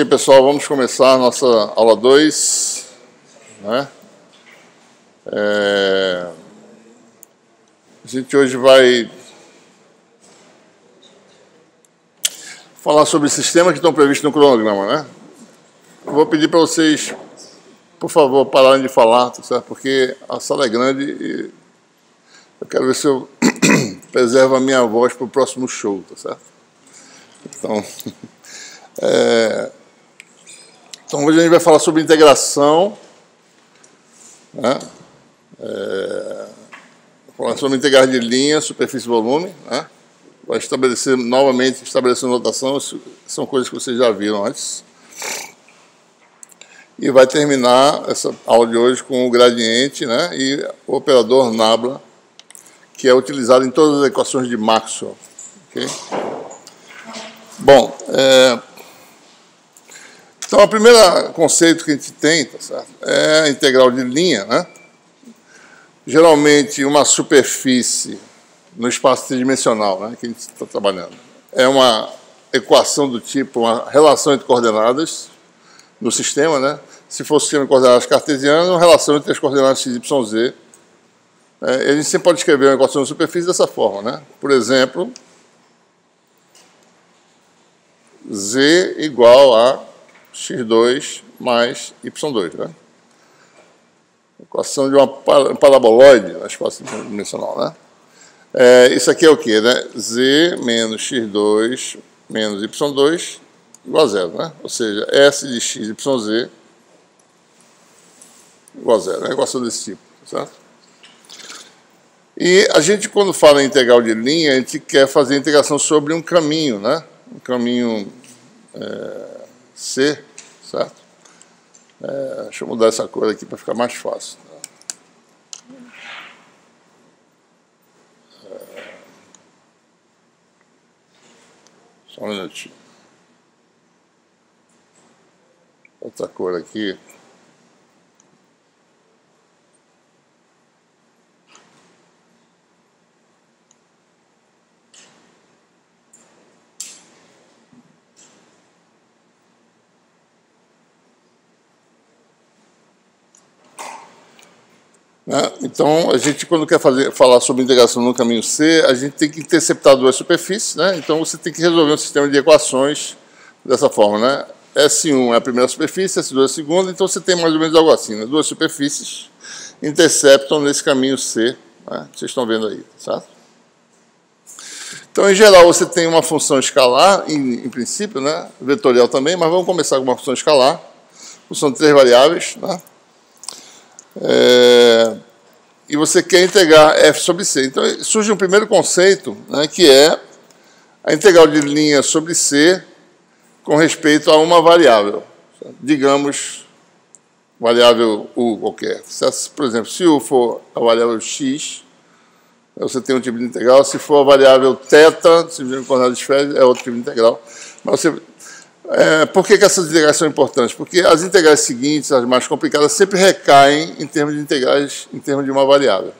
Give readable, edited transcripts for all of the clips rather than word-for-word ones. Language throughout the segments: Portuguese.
Ok, pessoal, vamos começar a nossa aula 2, né? A gente hoje vai falar sobre sistemas que estão previstos no cronograma, né? Eu vou pedir para vocês, por favor, pararem de falar, tá certo? Porque a sala é grande e eu quero ver se eu preservo a minha voz para o próximo show, tá certo? Então, hoje a gente vai falar sobre integração, né? Falar sobre integrais de linha, superfície e volume, né? Vai estabelecer novamente, notação, são coisas que vocês já viram antes. E vai terminar essa aula de hoje com o gradiente, né? E o operador nabla, que é utilizado em todas as equações de Maxwell. Okay? Bom, então, o primeiro conceito que a gente tem, tá certo? É a integral de linha, né? Geralmente, uma superfície no espaço tridimensional, né, que a gente está trabalhando. É uma equação do tipo, uma relação entre coordenadas no sistema, né? Se for o sistema de coordenadas cartesiano, uma relação entre as coordenadas x, y, z. A gente sempre pode escrever uma equação de superfície dessa forma, né? Por exemplo, z igual a x2 mais y2, né? Equação de uma paraboloide no espaço tridimensional, né? Isso aqui é o quê, né? Z menos x2 menos y2 igual a zero, né? Ou seja, S de x, yz igual a zero. É uma equação desse tipo, certo? E a gente, quando fala em integral de linha, a gente quer fazer a integração sobre um caminho, né? Um caminho C, certo? Deixa eu mudar essa cor aqui para ficar mais fácil. Só um minutinho. Outra cor aqui. Então, a gente, quando quer falar sobre integração no caminho C, a gente tem que interceptar duas superfícies, né? Então, você tem que resolver um sistema de equações dessa forma, né? S1 é a primeira superfície, S2 é a segunda, então você tem mais ou menos algo assim, né? Duas superfícies interceptam nesse caminho C, né? Vocês estão vendo aí, certo? Então, em geral, você tem uma função escalar, em princípio, né? Vetorial também, mas vamos começar com uma função escalar, função de 3 variáveis, né? E você quer integrar f sobre c. Então, surge um primeiro conceito, né, que é a integral de linha sobre c com respeito a uma variável. Digamos, variável u qualquer. Por exemplo, se u for a variável x, você tem um tipo de integral. Se for a variável θ, simplesmente coordenada esférica, é outro tipo de integral. Mas você... por que essas integrais são importantes? Porque as integrais seguintes, as mais complicadas, sempre recaem em termos de integrais, em termos de uma variável.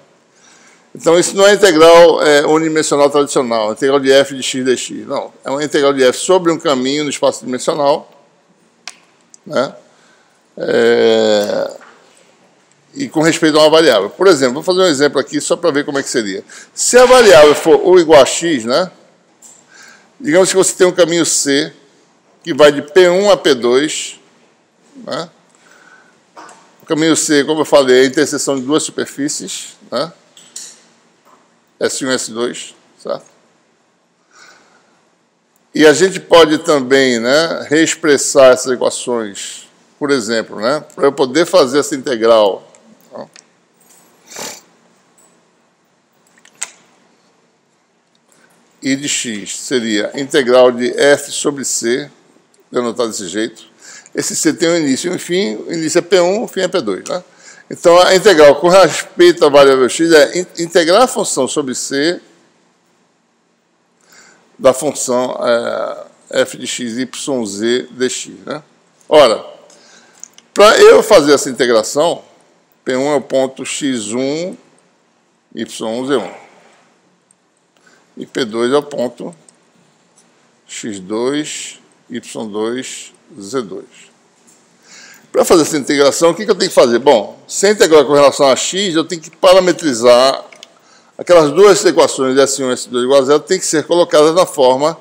Então, isso não é integral unidimensional tradicional, integral de f de x dx. Não, é uma integral de f sobre um caminho no espaço dimensional, né? E com respeito a uma variável. Por exemplo, vou fazer um exemplo aqui só para ver como é que seria. Se a variável for u igual a x, né? Digamos que você tem um caminho C, que vai de P1 a P2, né? O caminho C, como eu falei, é a interseção de duas superfícies, né? S1 e S2, certo? E a gente pode também, né, reexpressar essas equações, por exemplo, né, para eu poder fazer essa integral, tá? I de x seria integral de f sobre c, vou anotar desse jeito. Esse C tem um início e um fim, o início é P1, o fim é P2, né? Então, a integral com respeito à variável x é integrar a função sobre C da função f de x, y, z, dx, né? Ora, para eu fazer essa integração, P1 é o ponto x1, y1, z1. E P2 é o ponto x2, y2, Z2. Para fazer essa integração, o que eu tenho que fazer? Bom, se a integral com relação a x, eu tenho que parametrizar aquelas duas equações de S1 e S2 igual a zero, tem que ser colocadas na forma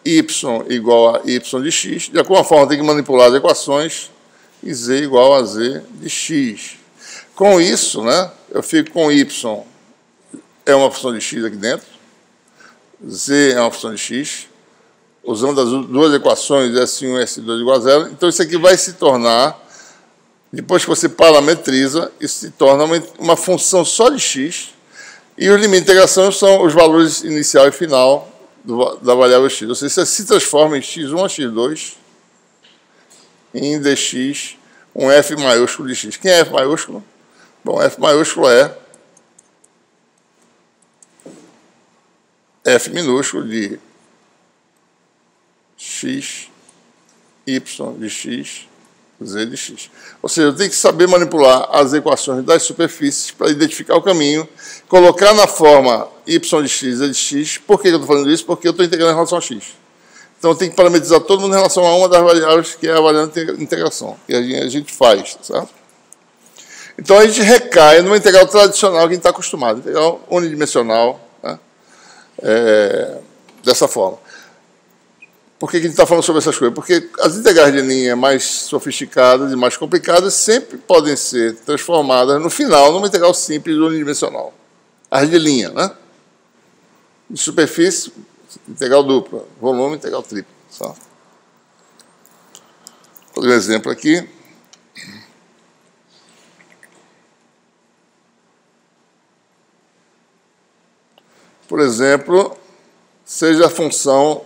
y igual a y de x. De alguma forma, tem que manipular as equações e z igual a z de x. Com isso, né, eu fico com y é uma função de x aqui dentro, z é uma função de x, usando as duas equações S1 e S2 igual a zero. Então, isso aqui vai se tornar, depois que você parametriza, isso se torna uma função só de x, e os limites de integração são os valores inicial e final da variável x. Ou seja, você se transforma em x1 a x2 em dx, um f maiúsculo de x. Quem é f maiúsculo? Bom, f maiúsculo é f minúsculo de x, y de x, z de x. Ou seja, eu tenho que saber manipular as equações das superfícies para identificar o caminho, colocar na forma y de x, z de x. Por que eu estou fazendo isso? Porque eu estou integrando em relação a x. Então, eu tenho que parametrizar todo mundo em relação a uma das variáveis, que é a variável de integração, que a gente faz, certo? Então, a gente recai numa integral tradicional que a gente está acostumado, integral unidimensional, né? Dessa forma. Por que a gente está falando sobre essas coisas? Porque as integrais de linha mais sofisticadas e mais complicadas sempre podem ser transformadas, no final, numa integral simples unidimensional. As de linha, né? De superfície, integral dupla. Volume, integral tripla. Vou fazer um exemplo aqui. Por exemplo, seja a função...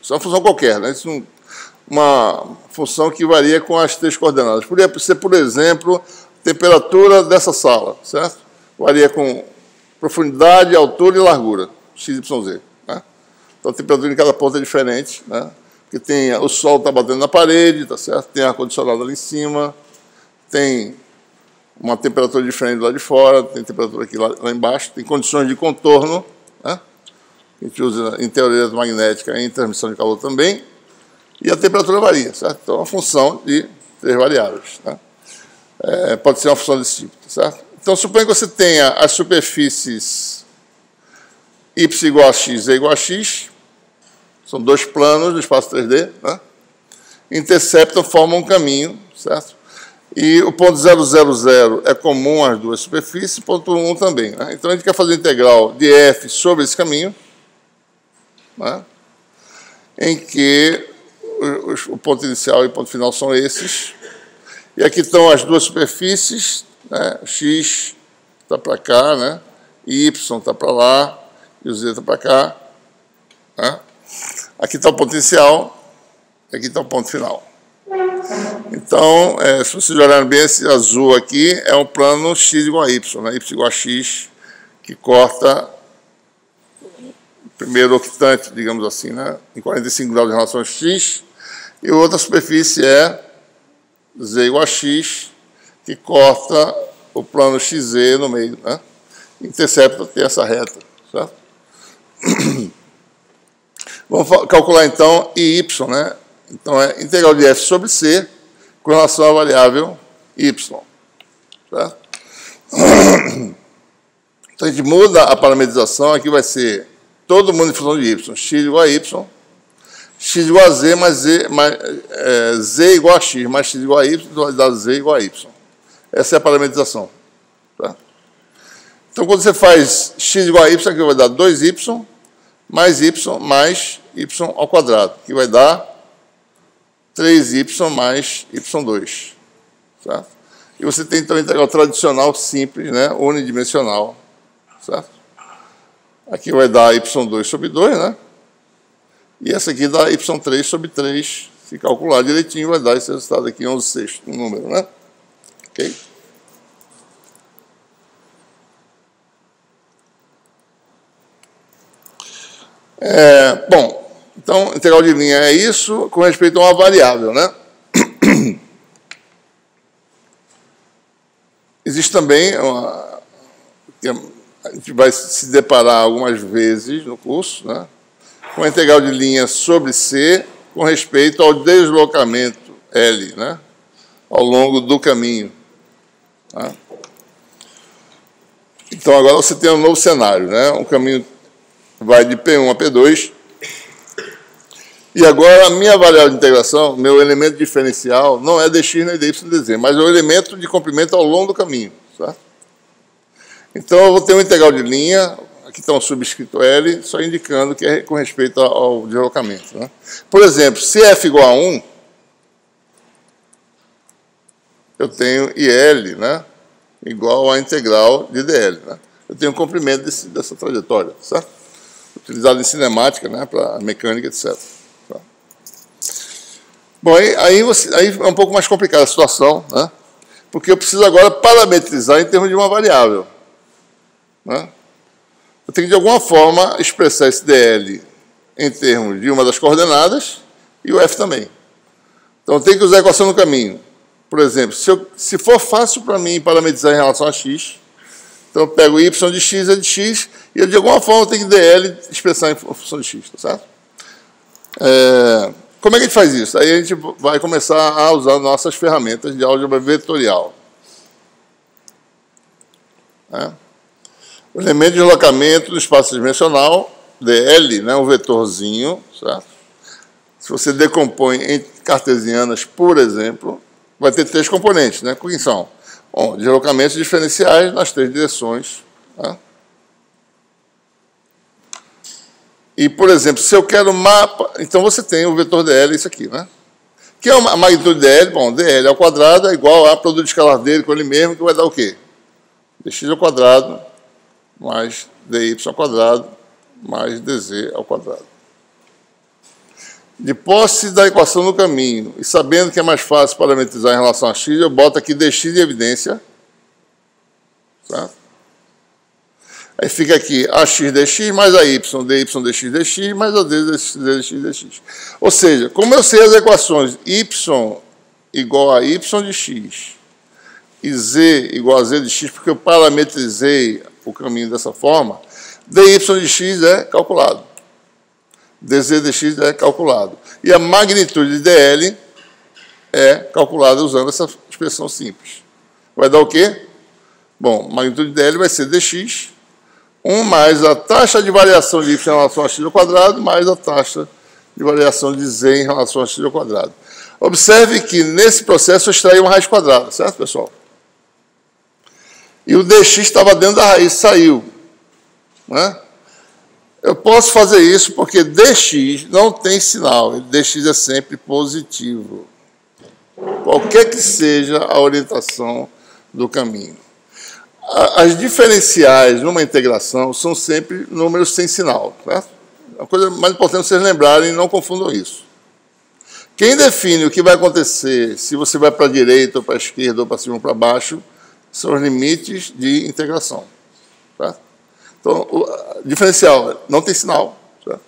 isso é uma função qualquer, né? Isso é uma função que varia com as três coordenadas. Poderia ser, por exemplo, a temperatura dessa sala, certo? Varia com profundidade, altura e largura, x, y, z. Né? Então, a temperatura em cada ponto é diferente, né? Porque tem, o sol está batendo na parede, tá certo? Tem ar-condicionado ali em cima, tem uma temperatura diferente lá de fora, tem temperatura aqui lá embaixo, tem condições de contorno, né? A gente usa em teoria magnética e em transmissão de calor também, e a temperatura varia, certo? Então, é uma função de três variáveis. Né? Pode ser uma função desse tipo, certo? Então, suponha que você tenha as superfícies y igual a x, z igual a x, são dois planos do espaço 3D, né? Interceptam, formam um caminho, certo? E o ponto 0, 0, 0 é comum às duas superfícies, ponto 1 também. Né? Então, a gente quer fazer a integral de f sobre esse caminho, né? Em que o ponto inicial e o ponto final são esses. E aqui estão as duas superfícies, né? X está para cá, né? Y está para lá, e o Z está para cá. Né? Aqui está o ponto inicial, e aqui está o ponto final. Então, se vocês olharem bem, esse azul aqui é um plano x igual a y, né? Y igual a x, que corta o primeiro octante, digamos assim, né? Em 45 graus em relação a x, e outra superfície é z igual a x, que corta o plano xz no meio, né? Intercepta tem essa reta, certo? Vamos calcular então y, né? Então é integral de f sobre c com relação à variável y, certo? Então a gente muda a parametrização, aqui vai ser todo mundo em função de y, x igual a y, x igual a z, mais z igual a x, mais x igual a y, vai dar z igual a y. Essa é a parametrização. Tá? Então, quando você faz x igual a y, aqui vai dar 2y mais y ao quadrado, que vai dar 3y mais y2. Certo? E você tem, então, a integral tradicional simples, né, unidimensional. Certo? Aqui vai dar y2 sobre 2, né? E essa aqui dá y3 sobre 3. Se calcular direitinho, vai dar esse resultado aqui, 11/6, um número, né? Ok? Bom, então, integral de linha é isso, com respeito a uma variável, né? Existe também que a gente vai se deparar algumas vezes no curso, né? com a integral de linha sobre C com respeito ao deslocamento L, né? Ao longo do caminho. Tá? Então, agora você tem um novo cenário, né? Um caminho vai de P1 a P2. E agora a minha variável de integração, meu elemento diferencial, não é dx nem dy dz, mas é o elemento de comprimento ao longo do caminho. Tá? Então, eu vou ter um integral de linha, aqui está um subscrito L, só indicando que é com respeito ao deslocamento. Né? Por exemplo, se f igual a 1, eu tenho IL, né? Igual à integral de dl. Né? Eu tenho um comprimento dessa trajetória, certo? Utilizado em cinemática, né? Para mecânica, etc. Tá? Bom, aí é um pouco mais complicada a situação, né? Porque eu preciso agora parametrizar em termos de uma variável. Né? Eu tenho que, de alguma forma, expressar esse dl em termos de uma das coordenadas e o f também. Então, eu tenho que usar a equação do caminho. Por exemplo, se for fácil para mim parametrizar em relação a x, então eu pego y de x é de x, e eu, de alguma forma, tenho que dl expressar em função de x, tá certo? Como é que a gente faz isso? Aí a gente vai começar a usar nossas ferramentas de álgebra vetorial. O elemento de deslocamento do espaço dimensional, dl, né, um vetorzinho, certo? Se você decompõe em cartesianas, por exemplo, vai ter 3 componentes, né? Quem são? Bom, deslocamentos diferenciais nas 3 direções. Tá? E, por exemplo, se eu quero mapa... Então, você tem o vetor dl, isso aqui, né? Que é a magnitude dl? Bom, dl ao quadrado é igual a produto escalar dele com ele mesmo, que vai dar o quê? dx ao quadrado mais dy ao quadrado mais dz ao quadrado. De posse da equação do caminho, e sabendo que é mais fácil parametrizar em relação a x, eu boto aqui dx de evidência. Certo? Aí fica aqui ax dx mais a y dy dx dx mais a d dx dx. Ou seja, como eu sei as equações y igual a y de x e z igual a z de x, porque eu parametrizei o caminho dessa forma, dy de x é calculado. dz dx é calculado. E a magnitude de dl é calculada usando essa expressão simples. Vai dar o quê? Bom, a magnitude de dl vai ser dx, 1 mais a taxa de variação de y em relação a x ao quadrado, mais a taxa de variação de z em relação a x ao quadrado. Observe que nesse processo eu extraí uma raiz quadrada, certo, pessoal? E o dx estava dentro da raiz, saiu. Né? Eu posso fazer isso porque dx não tem sinal, dx é sempre positivo. Qualquer que seja a orientação do caminho. As diferenciais numa integração são sempre números sem sinal. Certo? A coisa mais importante é vocês lembrarem, não confundam isso. Quem define o que vai acontecer se você vai para a direita, ou para a esquerda, ou para cima ou para baixo, são os limites de integração. Certo? Então, o diferencial não tem sinal. Certo?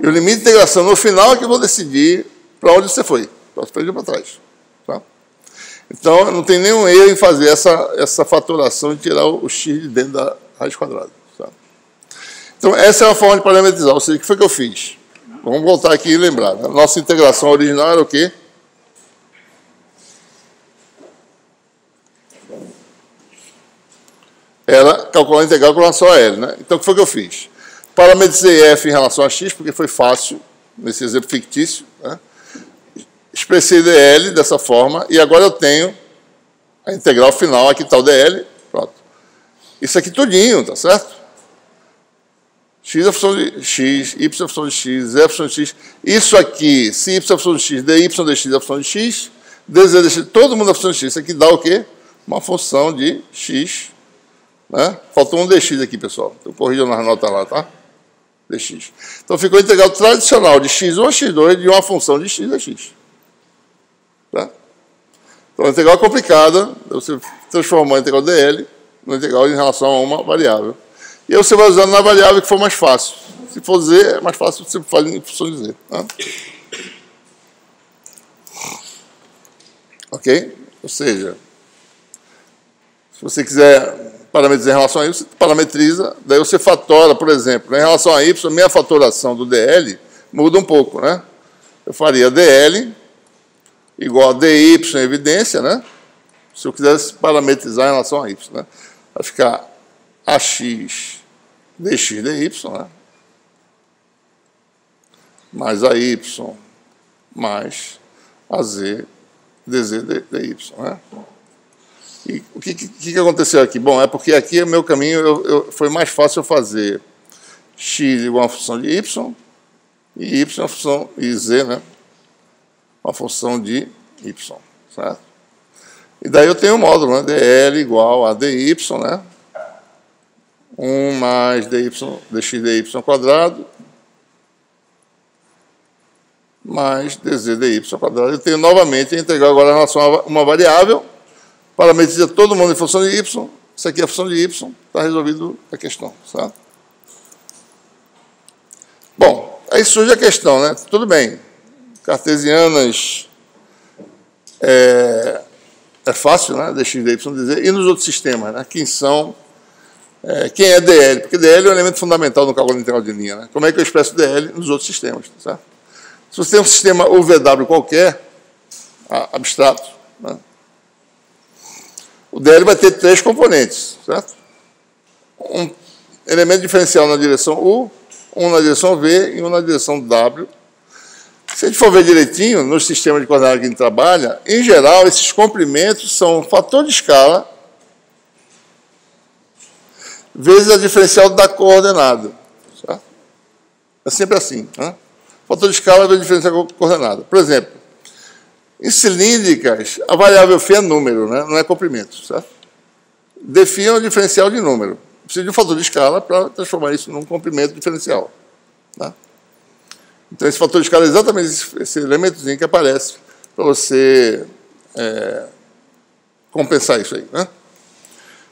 E o limite de integração no final é que eu vou decidir para onde você foi. Para frente ou para trás. Tá? Então, não tem nenhum erro em fazer essa fatoração e tirar o x de dentro da raiz quadrada. Tá? Então, essa é uma forma de parametrizar. Ou seja, o que foi que eu fiz? Vamos voltar aqui e lembrar. A nossa integração original era o quê? Era calcular a integral com relação a L. Né? Então, o que foi que eu fiz? Parametrizei f em relação a x, porque foi fácil, nesse exemplo fictício. Né? Expressei dl dessa forma, e agora eu tenho a integral final, aqui está o dl, pronto. Isso aqui tudinho, tá certo? X é função de x, y é função de x, z é função de x. Isso aqui, se y é função de x, dy dx é função de x, dz dx, todo mundo é função de x. Isso aqui dá o quê? Uma função de x. Né? Faltou um dx aqui, pessoal. Então, corrijam nas notas lá, tá? Dx. Então, ficou a integral tradicional de x1 a x2 de uma função de x dx. Tá? Então, a integral é complicada. Você transformou a integral dl na integral em relação a uma variável. E aí você vai usando na variável que for mais fácil. Se for z, é mais fácil você fazer em função de z. Tá? Ok? Ou seja, se você quiser parametrizar em relação a y, você parametriza, daí você fatora, por exemplo, né, em relação a y, minha fatoração do dl muda um pouco, né? Eu faria dl igual a dy em evidência, né? Se eu quisesse parametrizar em relação a y, né? Vai ficar ax dx dy, né? Mais ay mais az dz dy, né? E o que aconteceu aqui? Bom, é porque aqui o meu caminho foi mais fácil eu fazer x igual a uma função de y, e y uma função, e z, né? Uma função de y, certo? E daí eu tenho o módulo, né? dl igual a dy, né? 1 mais dx dy quadrado mais dz dy quadrado. Eu tenho novamente a integral agora em relação a uma variável, parametriza todo mundo em função de y, isso aqui é a função de y, está resolvido a questão, certo? Bom, aí surge a questão, né? Tudo bem, cartesianas é fácil, né? dx, dy, dz, e nos outros sistemas, né? Quem é dl? Porque dl é um elemento fundamental no cálculo integral de linha, né? Como é que eu expresso dl nos outros sistemas, certo? Se você tem um sistema UVW qualquer, abstrato, né? O dl vai ter 3 componentes, certo? Um elemento diferencial na direção U, um na direção V e um na direção W. Se a gente for ver direitinho, nos sistemas de coordenadas que a gente trabalha, em geral, esses comprimentos são fator de escala vezes a diferencial da coordenada. Certo? É sempre assim. Né? Fator de escala vezes a diferencial da coordenada. Por exemplo, em cilíndricas, a variável φ é número, né? Não é comprimento. Certo? Δφ é um diferencial de número. Precisa de um fator de escala para transformar isso num comprimento diferencial. Tá? Então, esse fator de escala é exatamente esse elementozinho que aparece para você compensar isso aí. Né?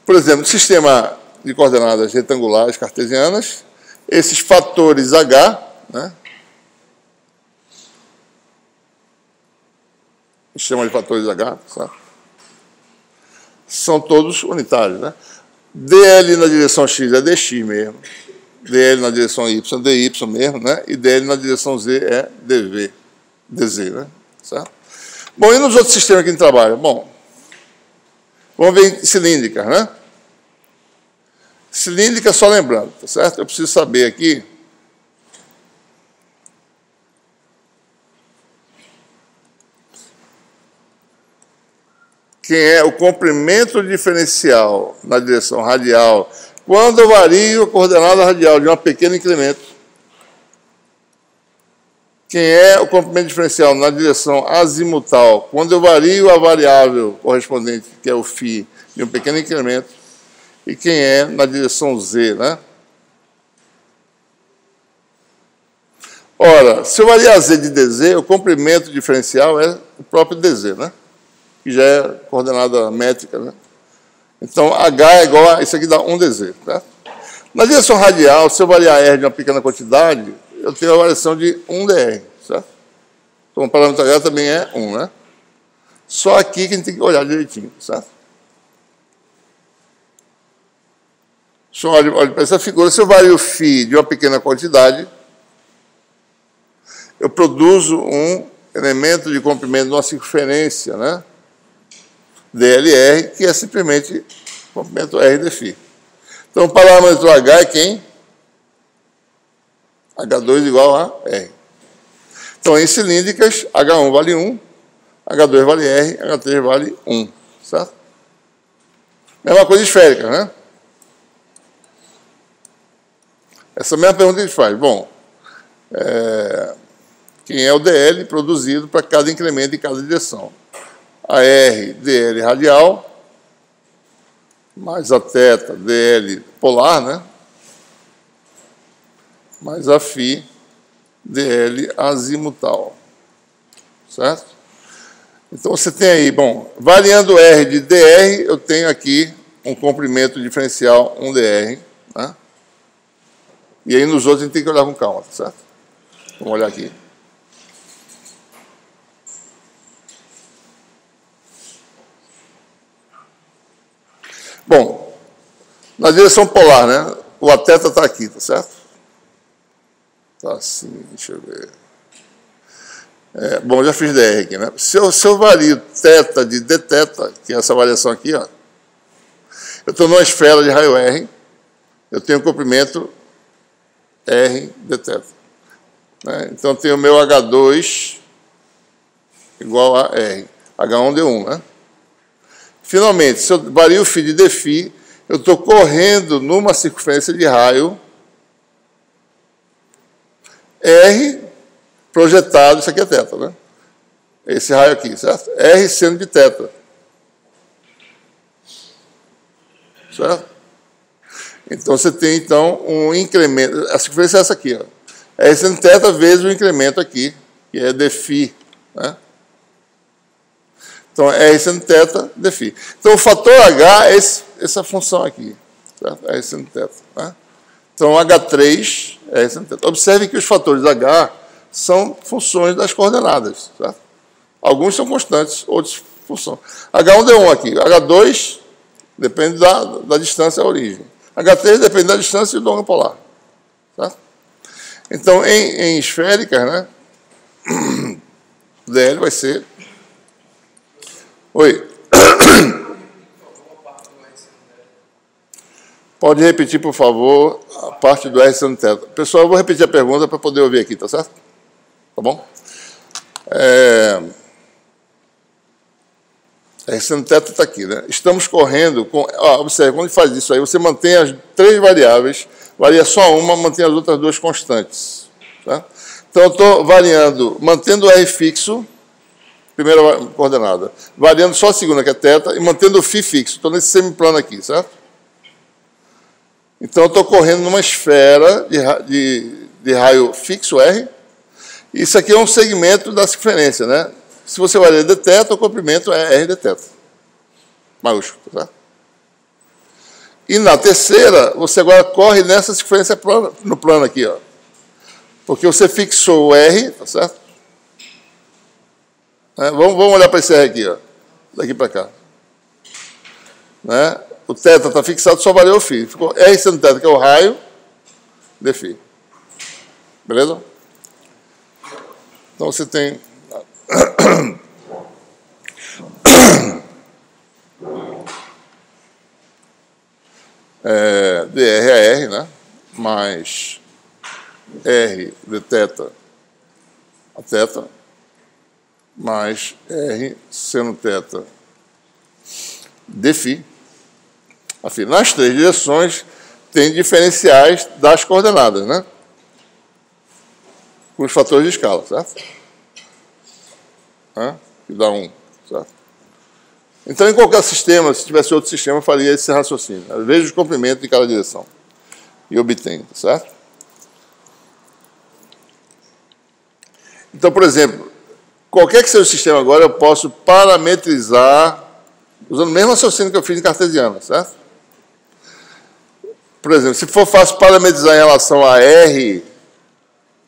Por exemplo, no sistema de coordenadas retangulares cartesianas, esses fatores H, né? A gente chama de fatores H, sabe? São todos unitários. Né? dl na direção x é dx mesmo, dl na direção y é dy mesmo, né? E dl na direção z é dz. Né? Certo? Bom, e nos outros sistemas que a gente trabalha? Bom, vamos ver em cilíndricas, né? Cilíndrica, só lembrando, tá certo? Eu preciso saber aqui quem é o comprimento diferencial na direção radial quando eu vario a coordenada radial de um pequeno incremento. Quem é o comprimento diferencial na direção azimutal quando eu vario a variável correspondente, que é o φ, de um pequeno incremento. E quem é na direção z, né? Ora, se eu variar z de dz, o comprimento diferencial é o próprio dz, né? Que já é coordenada métrica, né? Então, h é igual a... Isso aqui dá 1 dz, tá? Na direção radial, se eu variar r de uma pequena quantidade, eu tenho a variação de 1 dr, certo? Então, o parâmetro h também é 1, né? Só aqui que a gente tem que olhar direitinho, certo? Olha para essa figura, se eu vario φ de uma pequena quantidade, eu produzo um elemento de comprimento de uma circunferência, né? dlr, que é simplesmente comprimento r de φ. Então, o parâmetro h é quem? H2 igual a r. Então, em cilíndricas, H1 vale 1, H2 vale r, H3 vale 1, certo? Mesma coisa esférica, né? Essa mesma pergunta a gente faz. Bom, quem é o dl produzido para cada incremento em cada direção? A r, dl radial, mais a θ, dl polar, né? Mais a φ, dl azimutal. Certo? Então, você tem aí, bom, variando r de dr, eu tenho aqui um comprimento diferencial 1dr, né? E aí, nos outros, a gente tem que olhar com calma, tá certo? Vamos olhar aqui. Bom, na direção polar, né? O θ está aqui, tá certo? Tá assim, deixa eu ver. Bom, já fiz dr aqui, né? Se eu vario θ de dθ, que é essa variação aqui, ó, eu estou numa esfera de raio R, eu tenho comprimento R dθ. Né? Então, eu tenho o meu H2 igual a R. H1 D1, né? Finalmente, se eu vario o φ de dφ, eu estou correndo numa circunferência de raio R projetado, isso aqui é θ, né? Esse raio aqui, certo? R seno de θ. Certo? Então, você tem, então, um incremento. A circunferência é essa aqui, ó. R seno de θ vezes o incremento aqui, que é dφ, né? Então, R seno de θ, dφ. Então, o fator H é essa função aqui, certo? R seno de θ, né? Então, H3 é R seno de θ. Observe que os fatores H são funções das coordenadas, certo? Alguns são constantes, outros função. H1 D1 aqui. H2 depende da distância à origem. H3 depende da distância e do ângulo polar. Certo? Então, em esféricas, né? dl vai ser... Oi. Pode repetir, por favor, a parte do R seno de θ. Pessoal, eu vou repetir a pergunta para poder ouvir aqui, tá certo? Tá bom? R seno de θ está aqui, né? Estamos correndo com... observe, quando faz isso aí, você mantém as 3 variáveis, varia só uma, mantém as outras 2 constantes. Tá? Então, eu estou variando, mantendo o R fixo, primeira coordenada, variando só a segunda, que é θ, e mantendo o φ fixo. Estou nesse semiplano aqui, certo? Então, eu estou correndo numa esfera de raio fixo R. Isso aqui é um segmento da circunferência, né? Se você varia dθ, o comprimento é R dθ. Maiúsculo, tá? E na terceira, você agora corre nessa circunferência no plano aqui, ó. Porque você fixou o R, tá certo? Vamos olhar para esse R aqui, ó. Daqui para cá. Né? O θ está fixado, só variou o φ. Ficou R seno de θ, que é o raio, dφ. Beleza? Então você tem... dr é R, né? Mais R dθ a θ, mais R seno θ dφ. Afim, nas 3 direções tem diferenciais das coordenadas, né? Com os fatores de escala, certo? Que dá 1, certo? Então, em qualquer sistema, se tivesse outro sistema, eu faria esse raciocínio. Veja os comprimentos em cada direção e obtenho, certo? Então, por exemplo, qualquer que seja o sistema agora, eu posso parametrizar, usando o mesmo raciocínio que eu fiz em cartesiana, certo? Por exemplo, se for fácil parametrizar em relação a R,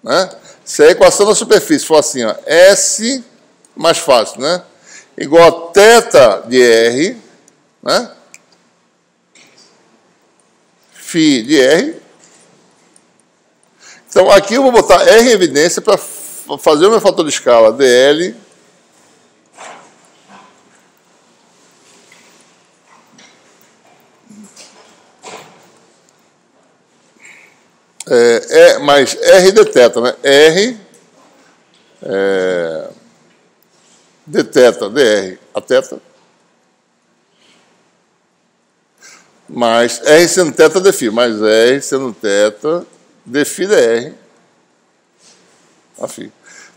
né? Se a equação da superfície for assim, ó, S, mais fácil, né? Igual a θ de R, né? Φ de R. Então, aqui eu vou botar R em evidência para fazer o meu fator de escala, dl mais R dθ, né? R dθ, dr, a θ, mais R seno θ dφ, mais R seno θ dφ dr, afim.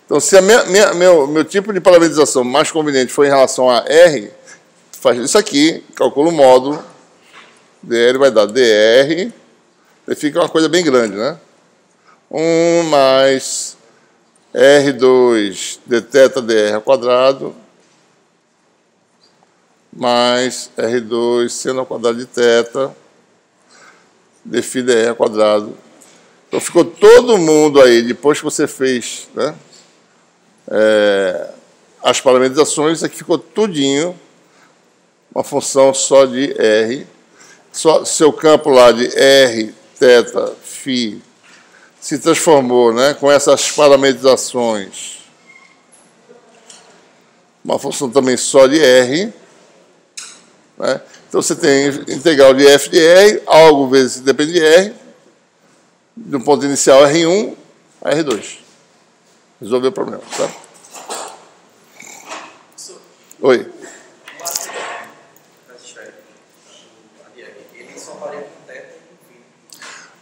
Então, se meu tipo de parametrização mais conveniente for em relação a R, faz isso aqui, calcula o módulo, dr vai dar dr, fica uma coisa bem grande, né? 1 mais R2 dθ dr ao quadrado mais R2 seno ao quadrado de θ dφ dr ao quadrado. Então, ficou todo mundo aí, depois que você fez, né, as parametrizações, isso aqui ficou tudinho, uma função só de R. seu campo lá de R, θ, φ, se transformou, né, com essas parametrizações, uma função também só de R, né? Então você tem integral de f de R, algo vezes depende de R, do ponto inicial R1 a R2. Resolveu o problema, tá? Oi.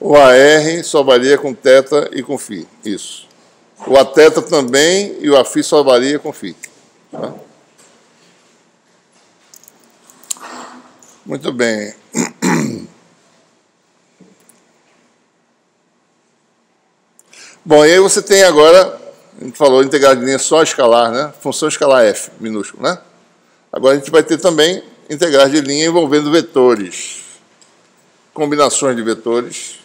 O AR só varia com θ e com φ. Isso. O Aθ também e o Aφ só varia com φ. Tá? Muito bem. Bom, e aí você tem agora, a gente falou integral de linha só escalar, né? Função escalar f, minúsculo, né? Agora a gente vai ter também integrais de linha envolvendo vetores. Combinações de vetores.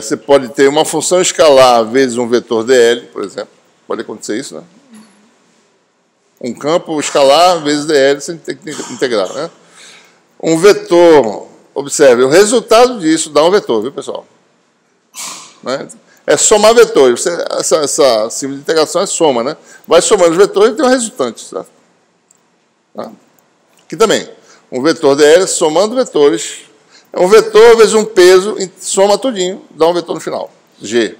Você pode ter uma função escalar vezes um vetor dl, por exemplo. Pode acontecer isso, né? Um campo escalar vezes dl, você tem que integrar, né? Um vetor, observe, o resultado disso dá um vetor, viu, pessoal? Né? É somar vetores. Essa símbolo de integração é soma, né? Vai somando os vetores e tem um resultante. Tá? Aqui também. Um vetor dl somando vetores. É um vetor vezes um peso, soma tudinho, dá um vetor no final. G.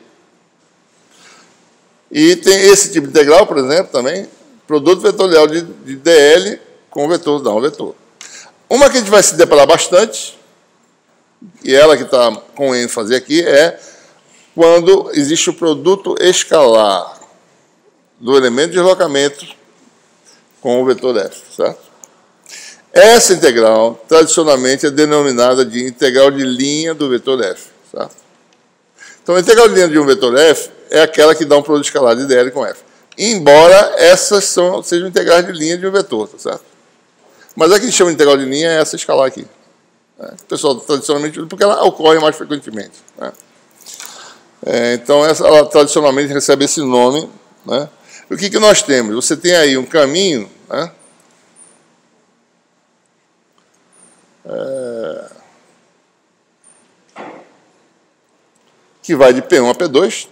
E tem esse tipo de integral, por exemplo, também. Produto vetorial de dl com vetor, dá um vetor. Uma que a gente vai se deparar bastante, e ela que está com ênfase aqui, é quando existe o produto escalar do elemento de deslocamento com o vetor f, certo? Essa integral, tradicionalmente, é denominada de integral de linha do vetor f, certo? Então, a integral de linha de um vetor f é aquela que dá um produto escalar de dl com f. Embora essas sejam integrais de linha de um vetor, tá certo? Mas a que a gente chama de integral de linha é essa escalar aqui. O pessoal tradicionalmente usa porque ela ocorre mais frequentemente. Né? Então, ela tradicionalmente recebe esse nome. Né? O que nós temos? Você tem aí um caminho, né? Que vai de P1 a P2.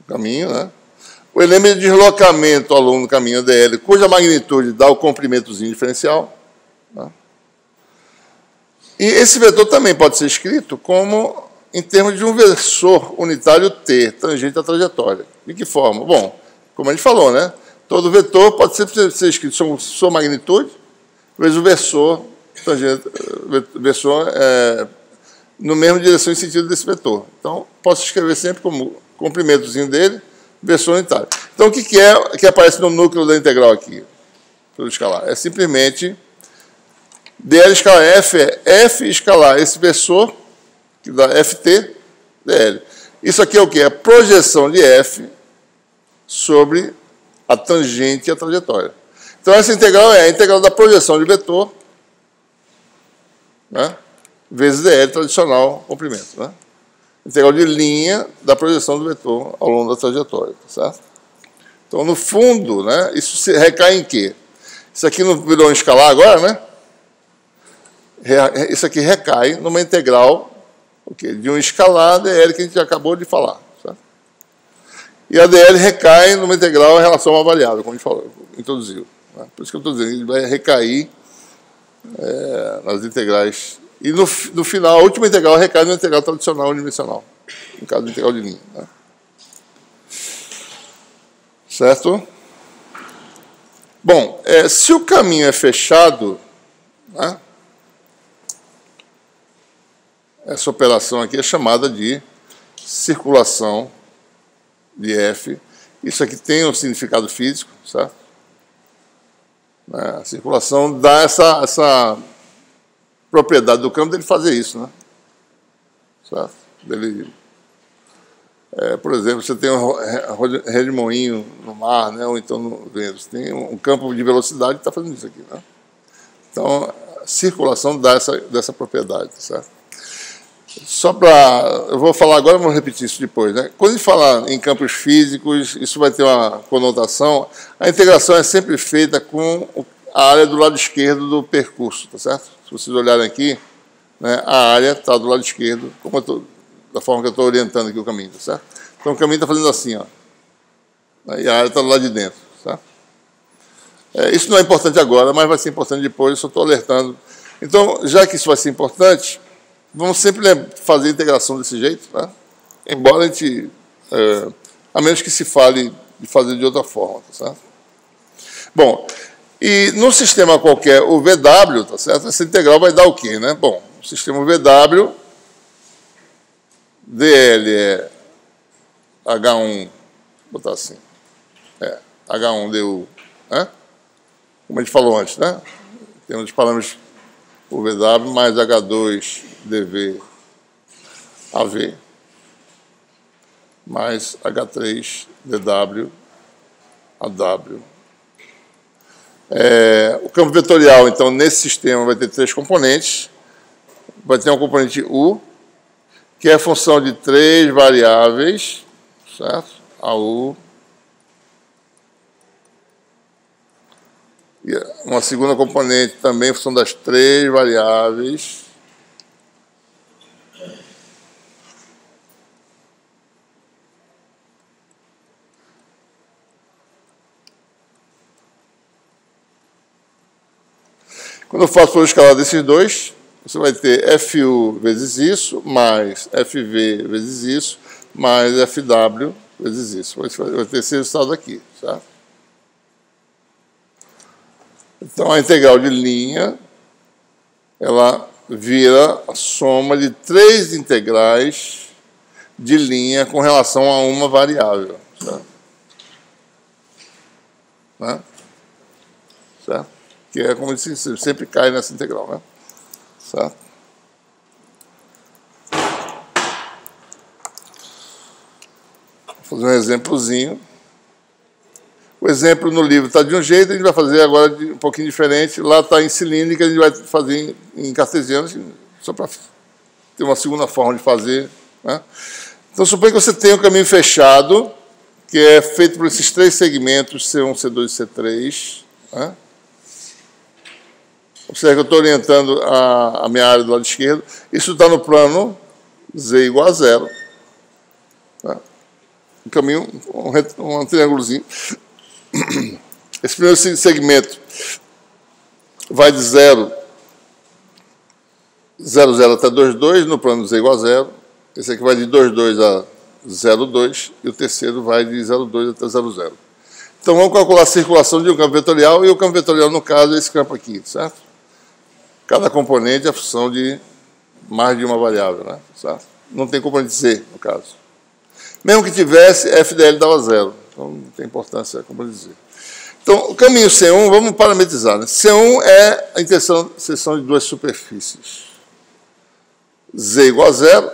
Caminho, né? O elemento de deslocamento ao longo do caminho dl, cuja magnitude dá o comprimentozinho diferencial. Tá? E esse vetor também pode ser escrito como em termos de um versor unitário t, tangente à trajetória. De que forma? Bom, como a gente falou, né? Todo vetor pode ser escrito como sua magnitude, vezes o versor, no mesmo direção e sentido desse vetor. Então, posso escrever sempre como comprimentozinho dele, versor unitária. Então, o que é que aparece no núcleo da integral aqui? Tudo escalar. É simplesmente dl escalar f é f escalar esse versor, que dá ft, dl. Isso aqui é o quê? É a projeção de f sobre a tangente e a trajetória. Então, essa integral é a integral da projeção de vetor, né, vezes dl tradicional comprimento. Né? Integral de linha da projeção do vetor ao longo da trajetória. Tá certo? Então, no fundo, né, isso recai em quê? Isso aqui não virou um escalar agora, né? Isso aqui recai numa integral de um escalar dl que a gente acabou de falar. Certo? E a dl recai numa integral em relação a uma variável, como a gente falou, introduziu. Né? Por isso que eu estou dizendo, ele vai recair nas integrais. E no final, a última integral recai na integral tradicional unidimensional, no caso da integral de linha. Né? Certo? Bom, se o caminho é fechado, né, essa operação aqui é chamada de circulação de F. Isso aqui tem um significado físico, certo? A circulação dá essa propriedade do campo dele fazer isso, né? Certo? Por exemplo, você tem um redemoinho no mar, né? Ou então no vento. Você tem um campo de velocidade que está fazendo isso aqui, né? Então, a circulação dá dessa propriedade, certo? Só para... Eu vou falar agora, vou repetir isso depois, né? Quando a gente fala em campos físicos, isso vai ter uma conotação. A integração é sempre feita com a área do lado esquerdo do percurso, tá certo? Se vocês olharem aqui, né, a área está do lado esquerdo, da forma que eu estou orientando aqui o caminho, tá certo? Então o caminho está fazendo assim, ó. E a área está do lado de dentro, tá? Isso não é importante agora, mas vai ser importante depois, eu só estou alertando. Então, já que isso vai ser importante, vamos sempre fazer a integração desse jeito, tá? Embora a gente... a menos que se fale de fazer de outra forma, tá certo? Bom, e no sistema qualquer, o VW, tá certo? Essa integral vai dar o quê, né? Bom, o sistema VW, DL é H1, vou botar assim, H1 DU, né? Como a gente falou antes, né? Temos os parâmetros o VW mais H2 DV AV mais H3 DW AW. O campo vetorial, então, nesse sistema vai ter 3 componentes. Vai ter um componente U, que é a função de 3 variáveis, certo? A U. E uma segunda componente também, função das 3 variáveis. Quando eu faço o escalar desses dois, você vai ter FU vezes isso, mais FV vezes isso, mais FW vezes isso. Vai ter esse resultado aqui, certo? Então, a integral de linha, ela vira a soma de 3 integrais de linha com relação a uma variável, certo? Né? Certo? Que é como se sempre cai nessa integral, né? Certo? Vou fazer um exemplozinho. O exemplo no livro está de um jeito, a gente vai fazer agora de um pouquinho diferente. Lá está em cilíndrica, a gente vai fazer em cartesiano, só para ter uma segunda forma de fazer, né? Então, suponha que você tem um caminho fechado, que é feito por esses 3 segmentos, C1, C2 e C3, né? Observe que eu estou orientando a minha área do lado esquerdo. Isso está no plano Z igual a 0. Tá? Um caminho, um triângulozinho. Esse primeiro segmento vai de 0, 0 até 2,2 no plano Z igual a 0. Esse aqui vai de 2,2 a 0,2 e o terceiro vai de 0,2 até 0,0. Então vamos calcular a circulação de um campo vetorial, e o campo vetorial, no caso, é esse campo aqui, certo? Cada componente é a função de mais de uma variável, né? Certo? Não tem componente Z, no caso. Mesmo que tivesse, FDL dava 0. Então, não tem importância como dizer. Então, o caminho C1, vamos parametrizar, né? C1 é a interseção de 2 superfícies. Z igual a 0,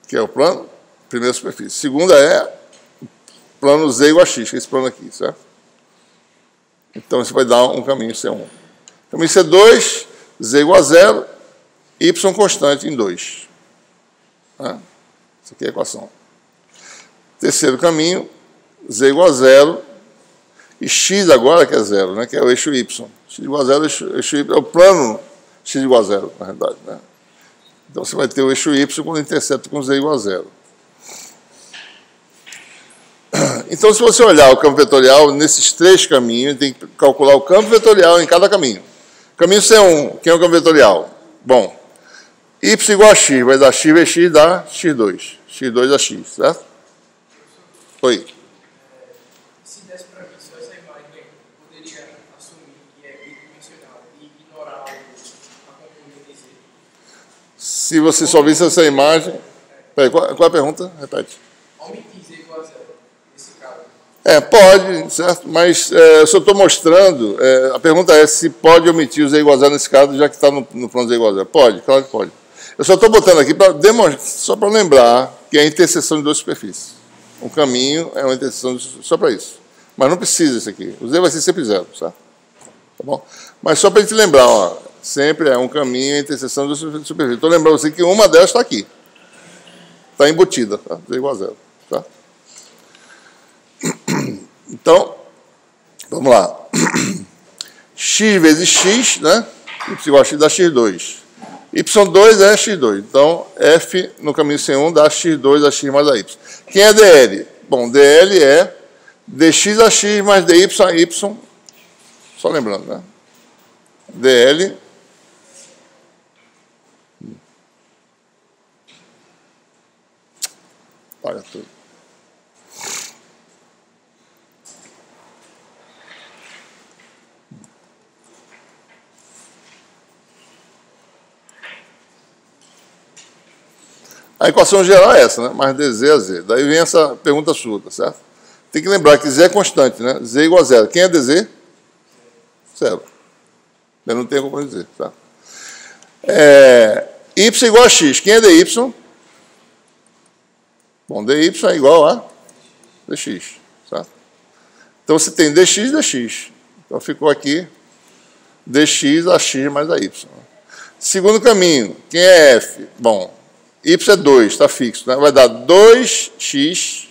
que é o plano, primeira superfície. Segunda é o plano Z igual a X, que é esse plano aqui, certo? Então, isso vai dar um caminho C1. Caminho C2, Z igual a 0, Y constante em 2. Né? Essa aqui é a equação. Terceiro caminho, Z igual a 0, e X agora que é 0, né? Que é o eixo Y. X igual a 0, eixo Y, é o plano X igual a 0, na realidade. Né? Então, você vai ter o eixo Y quando intercepta com Z igual a 0. Então, se você olhar o campo vetorial, nesses 3 caminhos, tem que calcular o campo vetorial em cada caminho. Caminho C1, quem é o campo vetorial? Bom, Y igual a X, vai dar X vezes X, dá X2. X2 a X, certo? Oi. Se desse para mim só essa imagem, eu poderia assumir que é bidimensional e ignorar a componente Z. Se você só visse essa imagem... Peraí, qual é a pergunta? Repete. Omitir Z igual a 0, nesse caso. Pode, certo? Mas eu só estou mostrando... a pergunta é se pode omitir o Z igual a 0 nesse caso, já que está no plano Z igual a 0. Pode, claro que pode. Eu só estou botando aqui para demonstrar, só para lembrar que é a interseção de 2 superfícies. Um caminho é uma interseção só para isso. Mas não precisa isso aqui. O Z vai ser sempre 0, certo? Tá bom? Mas só para a gente lembrar, ó, sempre é um caminho entre a interseção da superfície. Estou lembrando você que uma delas está aqui. Está embutida, tá? Z igual a zero. Tá? Então, vamos lá. X vezes X, né? Y igual a X dá X2. Y2 é X2. Então, F no caminho C1 dá X2 a X mais a Y. Quem é DL? Bom, DL é dx a X mais dy a Y. Só lembrando, né? DL. Olha tudo. A equação geral é essa, né? Mais dz a z. Daí vem essa pergunta sua, tá certo? Tem que lembrar que z é constante, né? Z igual a zero. Quem é dz? Zero. Eu não tenho como dizer, tá? Y igual a x. Quem é dy? Bom, dy é igual a dx, tá? Então você tem dx, dx. Então ficou aqui dx a x mais a y. Segundo caminho, quem é f? Bom, y é 2, está fixo, né? Vai dar 2x,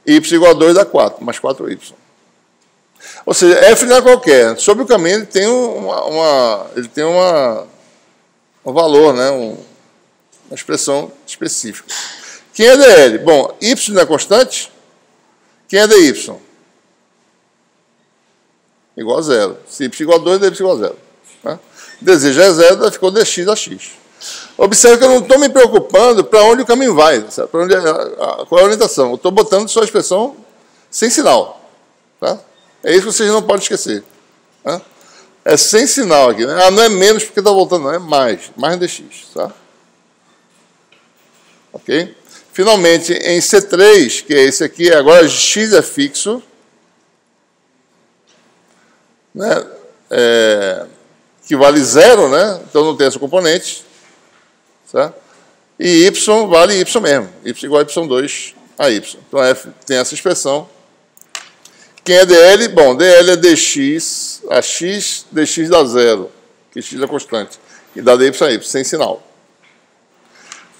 y igual a 2 dá 4, mais 4y. Ou seja, f não é qualquer. Sobre o caminho ele tem um valor, né? Uma expressão específica. Quem é dl? Bom, y não é constante? Quem é dy? Igual a zero. Se y igual a 2, dy igual a zero. Né? Dz já é zero, ficou dx a x. Observe que eu não estou me preocupando para onde o caminho vai, para onde qual é a orientação. Eu estou botando só a expressão sem sinal. Tá? É isso que vocês não podem esquecer. Tá? É sem sinal aqui. Né? Ah, não é menos porque está voltando, não, é mais dx. Tá? Ok? Finalmente, em C3, que é esse aqui, agora x é fixo. Né? Que vale zero, né? Então não tem essa componente. Certo? E y vale y mesmo. Y igual a y2 a y. Então f tem essa expressão. Quem é dl? Bom, dl é dx a x, dx dá zero, que x é constante. E dá dy a y, sem sinal.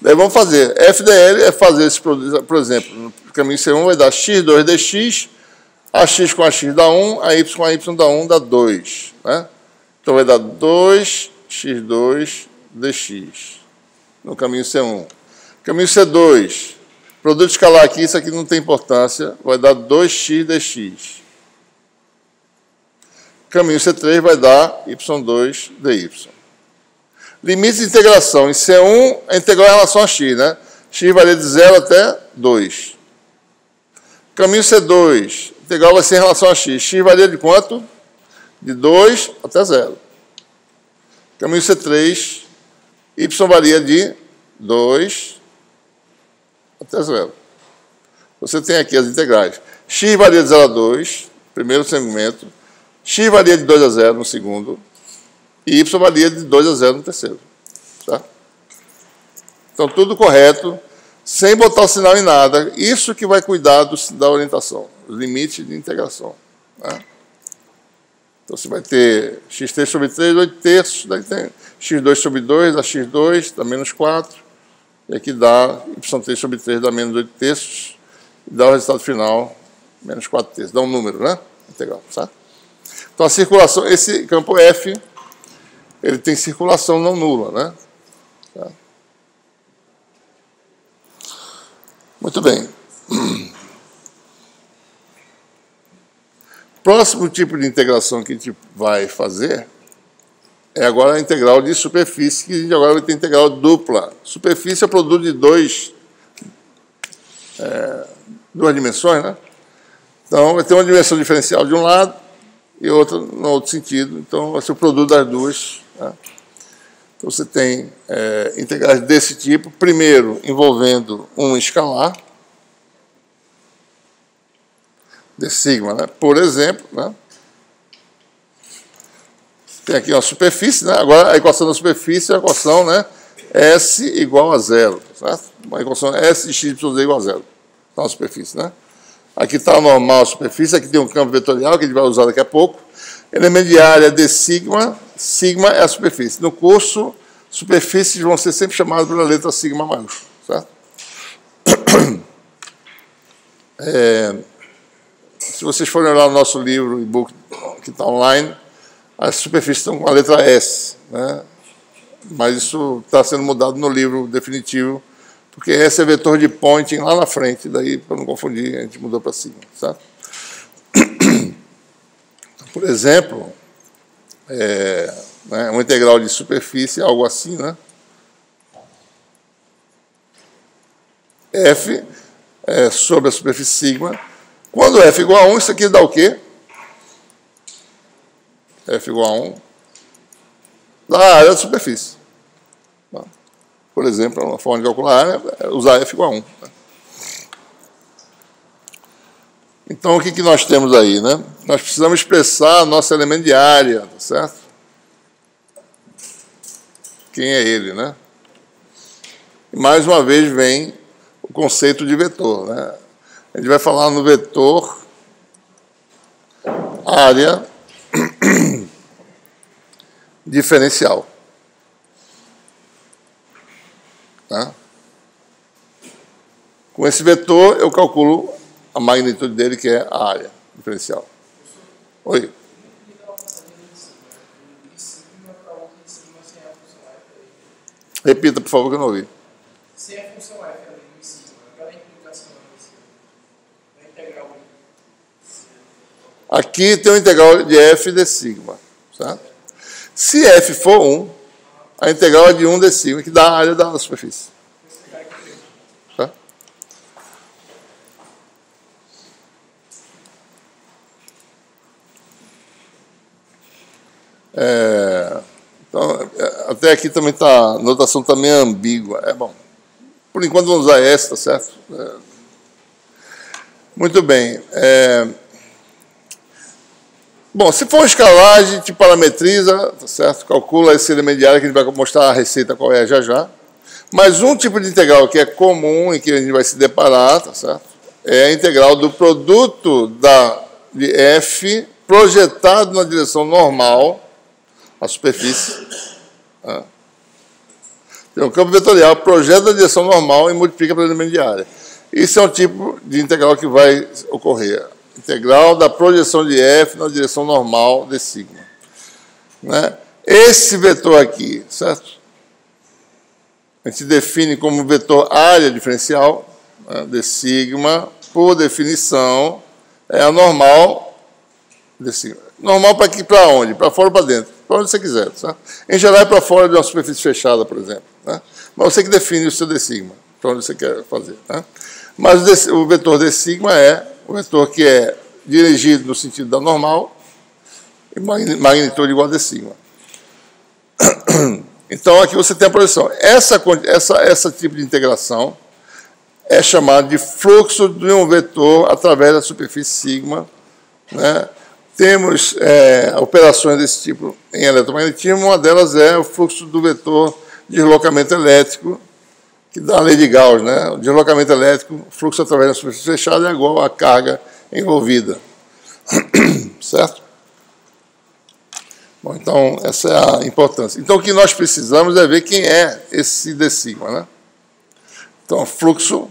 Daí vamos fazer. Fdl é fazer esse, por exemplo, no caminho C1 vai dar x2 dx, a x com a x dá 1, a y com a y dá 1, dá 2. Né? Então vai dar 2x2 dx no caminho C1. Caminho C2, produto escalar aqui, isso aqui não tem importância, vai dar 2x dx. Caminho C3 vai dar y2 dy. Limites de integração. Em C1, a integral é em relação a x, né? X varia de 0 até 2. Caminho C2, a integral vai ser em relação a x. X varia de quanto? De 2 até 0. Caminho C3, y varia de 2 até 0. Você tem aqui as integrais. X varia de 0 a 2, primeiro segmento. X varia de 2 a 0 no segundo. E y varia de 2 a 0 no terceiro. Tá? Então, tudo correto, sem botar o sinal em nada. Isso que vai cuidar da orientação, os limites de integração. Tá? Então, você vai ter x3 sobre 3, 8 terços. Daí tem x2 sobre 2, dá x2, dá menos 4. E aqui dá y3 sobre 3, dá menos 8 terços. E dá o resultado final, menos 4 terços. Dá um número, né? Integral, tá? Então, a circulação, esse campo F, ele tem circulação não nula, né? Tá? Muito bem. Próximo tipo de integração que a gente vai fazer é agora a integral de superfície, que a gente agora vai ter integral dupla. Superfície é o produto de duas dimensões, né? Então, vai ter uma dimensão diferencial de um lado e outra no outro sentido. Então, vai ser o produto das duas. Tá? Então, você tem integrais desse tipo, primeiro envolvendo um escalar, de sigma, né? Por exemplo, né? Tem aqui uma superfície, né? Agora a equação da superfície é a equação, né? S igual a zero, certo? Uma equação S de x igual a zero. Então, a superfície, né? Aqui está a normal a superfície, aqui tem um campo vetorial que a gente vai usar daqui a pouco. Elemento de área de sigma, sigma é a superfície. No curso, superfícies vão ser sempre chamadas pela letra sigma maiúscula, certo? Se vocês forem olhar no nosso livro, e-book, que está online, as superfícies estão com a letra S, né? Mas isso está sendo mudado no livro definitivo, porque S é vetor de pointing lá na frente, daí, para não confundir, a gente mudou para cima, certo? Por exemplo, né, um integral de superfície, algo assim, né? F sobre a superfície sigma. Quando F igual a 1, isso aqui dá o quê? F igual a 1 dá a área da superfície. Por exemplo, uma forma de calcular a área é usar F igual a 1. Então, o que nós temos aí, né? Nós precisamos expressar nosso elemento de área, tá certo? Quem é ele, né? E mais uma vez vem o conceito de vetor, né? A gente vai falar no vetor área diferencial. Tá? Com esse vetor, eu calculo a magnitude dele, que é a área diferencial. Oi? Repita, por favor, que eu não ouvi. Sem a função F ali em cima, aquela implicação ali em cima, da integral. Aqui tem o integral de f de sigma, certo? Se f for 1, a integral é de 1 de sigma, que dá a área da superfície. Tá? Então, até aqui também tá, a notação também é ambígua. É bom. Por enquanto vamos usar essa, tá certo? Muito bem. Bom, se for escalar, a gente parametriza, tá certo? Calcula esse elemento de área, que a gente vai mostrar a receita qual é já já. Mas um tipo de integral que é comum e que a gente vai se deparar, tá certo? É a integral do produto de f projetado na direção normal, a superfície. Tá? Tem um campo vetorial, projeta na direção normal e multiplica pelo elemento de área. Isso é um tipo de integral que vai ocorrer. Integral da projeção de f na direção normal de sigma. Né? Esse vetor aqui, certo? A gente define como vetor área diferencial, né, de sigma, por definição, é a normal de sigma. Normal para onde? Para fora ou para dentro? Para onde você quiser. Certo? Em geral é para fora de uma superfície fechada, por exemplo. Né? Mas você que define o seu de sigma, para onde você quer fazer. Né? Mas o vetor de sigma é o vetor que é dirigido no sentido da normal e magnitude igual a de sigma. Então, aqui você tem a projeção. Essa tipo de integração é chamada de fluxo de um vetor através da superfície sigma. Né? Temos operações desse tipo em eletromagnetismo. Uma delas é o fluxo do vetor de deslocamento elétrico, que dá a lei de Gauss. Né? O deslocamento elétrico, fluxo através da superfície fechada, é igual à carga envolvida. Certo? Bom, então, essa é a importância. Então, o que nós precisamos é ver quem é esse de sigma. Né? Então, fluxo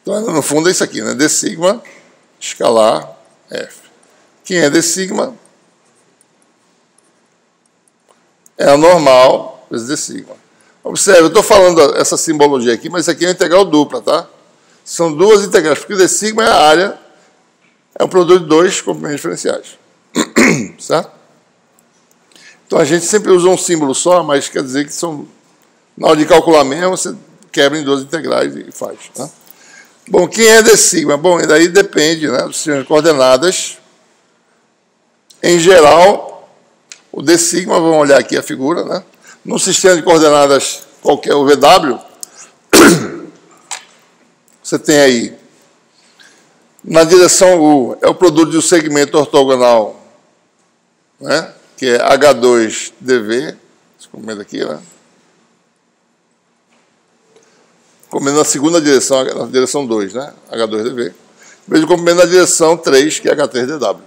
então, no fundo, é isso aqui, né? De sigma, escalar, F. Quem é de sigma? É a normal vezes de sigma. Observe, eu estou falando essa simbologia aqui, mas isso aqui é uma integral dupla, tá? São duas integrais, porque de sigma é a área, é um produto de dois comprimentos diferenciais. Certo? Então, a gente sempre usa um símbolo só, mas quer dizer que são, na hora de calcular mesmo, você quebra em duas integrais e faz. Tá? Bom, quem é de sigma? Bom, e daí depende, né, do sistema de coordenadas. Em geral, o de sigma, vamos olhar aqui a figura, né? No sistema de coordenadas qualquer, o VW, você tem aí, na direção U, é o produto de um segmento ortogonal, né? Que é H2DV, esse comendo aqui, né? comprimento na segunda direção, na direção 2, né? H2DV, vezes o comprimento na direção 3, que é H3DW.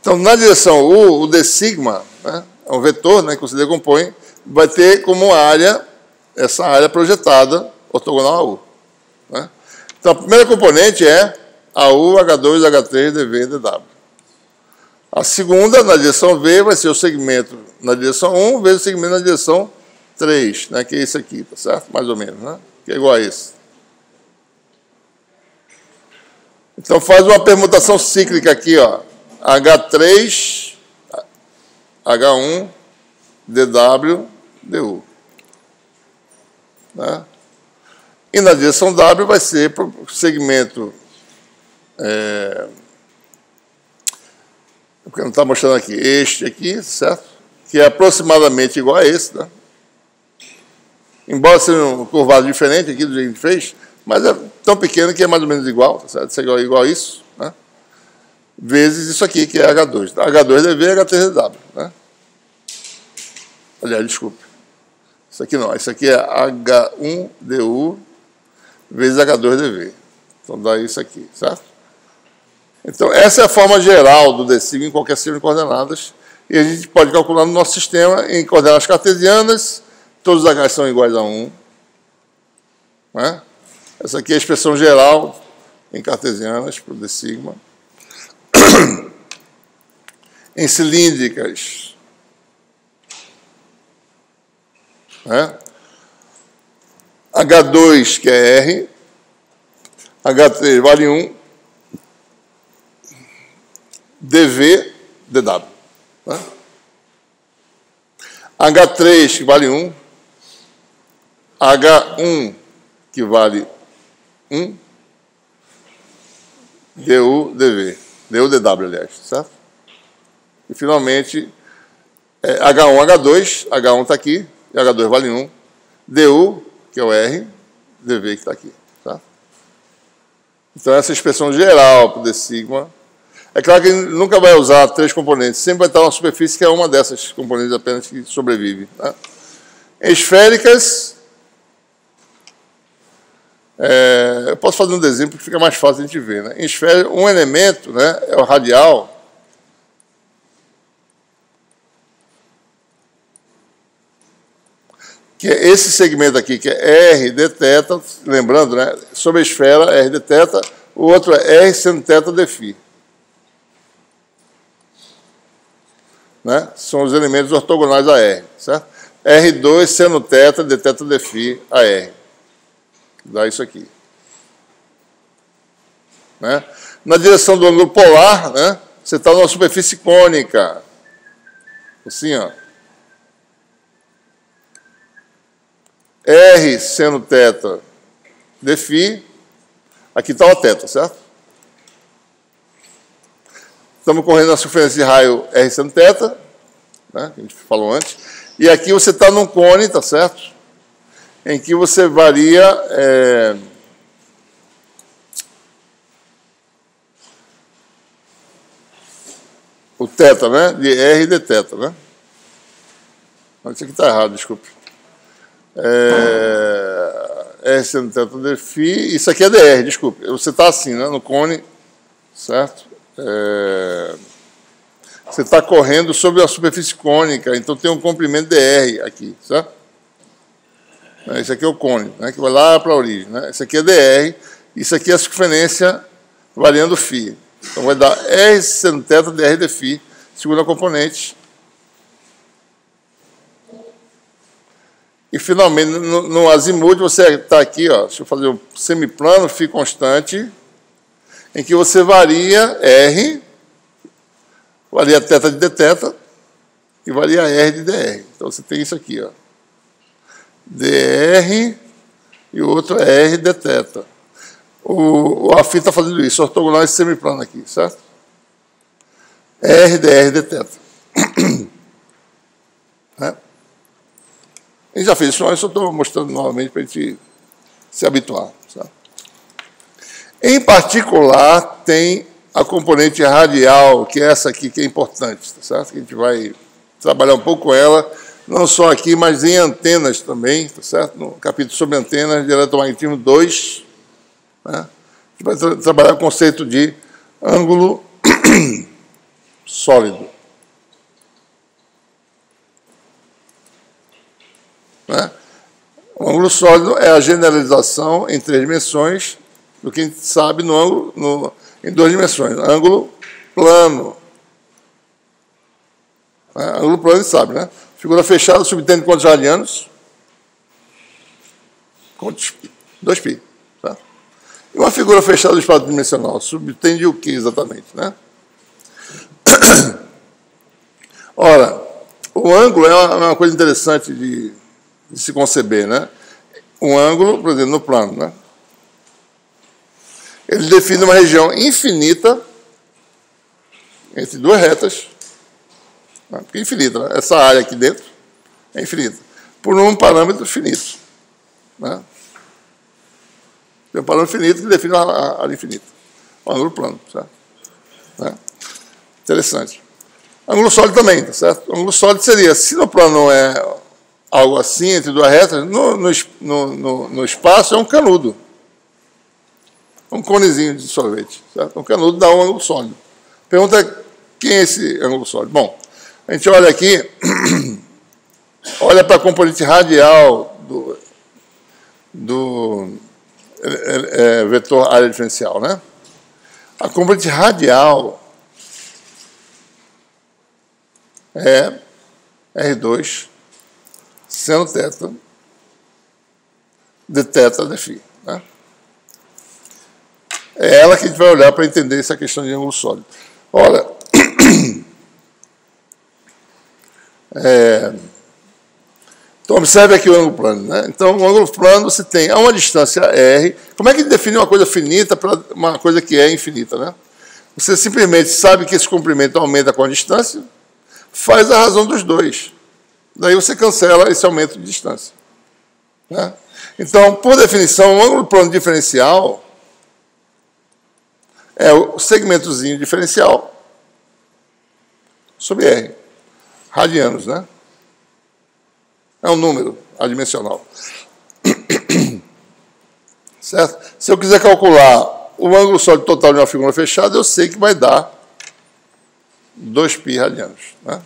Então, na direção U, o d sigma, né, é um vetor, né, que você decompõe, vai ter como área, essa área projetada ortogonal a U. Né? Então, a primeira componente é AU, H2, H3, DV, DW. A segunda, na direção V, vai ser o segmento na direção 1 vezes o segmento na direção 3, né, que é esse aqui, tá certo? Mais ou menos, né? Que é igual a esse. Então, faz uma permutação cíclica aqui, ó. H3, H1, DW, DU. Né? E na direção W vai ser para o segmento... porque não está mostrando aqui. Este aqui, certo? Que é aproximadamente igual a esse, né? Embora seja um curvado diferente aqui do jeito que a gente fez, mas é tão pequeno que é mais ou menos igual, tá certo? Isso é igual a isso, né? Vezes isso aqui, que é H2. H2DV e H3DW, né? Aliás, desculpe. Isso aqui não. Isso aqui é H1DU vezes H2DV. Então, dá isso aqui, certo? Então, essa é a forma geral do d sigma em qualquer sistema de coordenadas. E a gente pode calcular no nosso sistema em coordenadas cartesianas. Todos os H são iguais a 1. Né? Essa aqui é a expressão geral em cartesianas para o d sigma. Em cilíndricas, né? H2, que é R, H3 vale 1, DV, DW. Né? H3, que vale 1, H1, que vale 1, DU, DV. DU, DW, aliás, certo? E, finalmente, H1, H2, H1 está aqui, e H2 vale 1, DU, que é o R, DV, que está aqui. Tá? Então, essa é a expressão geral para o d sigma. É claro que ele nunca vai usar 3 componentes, sempre vai estar uma superfície que é uma dessas componentes apenas que sobrevive. Tá? Em esféricas, eu posso fazer um desenho que fica mais fácil a gente ver. Né? Em esfera, um elemento, né, é o radial, que é esse segmento aqui, que é R d θ, lembrando, né, sobre a esfera, R d θ, o outro é R seno θ d φ. Né? São os elementos ortogonais a R, certo? R2 seno θ d θ d φ a R. Dá isso aqui. Né? Na direção do ângulo polar, né, você está numa superfície cônica. Assim, ó. R seno θ d φ. Aqui está o θ, certo? Estamos correndo na circunferência de raio R seno θ, né, que a gente falou antes. E aqui você está num cone, tá certo? Em que você varia o θ, né? De R e dθ, né? Isso aqui está errado, desculpe. R seno θ d φ, isso aqui é dr, desculpe. Você está assim, né? No cone, certo? Você está correndo sobre a superfície cônica, então tem um comprimento dr aqui, certo? Esse aqui é o cone, né, que vai lá para a origem. Né? Esse aqui é dr, isso aqui é a circunferência variando φ. Então vai dar R seno θ dr d φ, segunda componente. E finalmente, no azimuth, você está aqui, ó, deixa eu fazer um semiplano φ constante, em que você varia R, varia θ de dθ, e varia R de dr. Então você tem isso aqui, ó. dr e o outro é R dθ. O afim está fazendo isso, ortogonal esse semiplano aqui, certo? R dr dθ. Né? A gente já fez isso, mas eu só estou mostrando novamente para a gente se habituar. Certo? Em particular, tem a componente radial, que é essa aqui, que é importante, tá certo? Que a gente vai trabalhar um pouco com ela não só aqui, mas em antenas também, tá certo? No capítulo sobre antenas de eletromagnetismo 2, né? A gente vai trabalhar o conceito de ângulo sólido. Né? O ângulo sólido é a generalização em 3 dimensões do que a gente sabe no ângulo, em 2 dimensões. Ângulo plano. Ângulo plano, a gente sabe, né? Figura fechada subtende quantos radianos? 2π. Tá? E uma figura fechada do espaço dimensional subtende o que exatamente, né? Ora, o ângulo é uma coisa interessante de se conceber, né? Um ângulo, por exemplo, no plano, né? Ele define uma região infinita entre 2 retas, né? Porque é infinita, né? Essa área aqui dentro é infinita, por um parâmetro finito, né? Tem um parâmetro finito que define a área infinita, o ângulo plano, certo? Né? Interessante. Ângulo sólido também, tá certo? O ângulo sólido seria, se no plano é algo assim, entre 2 retas, no espaço é um canudo. Um conezinho de sorvete, certo? Um canudo dá um ângulo sólido. Pergunta é, quem é esse ângulo sólido? Bom, a gente olha aqui, olha para a componente radial do vetor área diferencial, né? A componente radial é R2 seno θ de θ de φ. Né? É ela que a gente vai olhar para entender essa questão de ângulo sólido. Olha, então observe aqui o ângulo plano. Né? Então, o ângulo plano você tem a uma distância R. Como é que define uma coisa finita para uma coisa que é infinita? Né? Você simplesmente sabe que esse comprimento aumenta com a distância, faz a razão dos 2. Daí você cancela esse aumento de distância. Né? Então, por definição, o ângulo plano diferencial é o segmentozinho diferencial sobre R. Radianos, né? É um número adimensional. Certo? Se eu quiser calcular o ângulo sólido total de uma figura fechada, eu sei que vai dar 2π radianos. Né?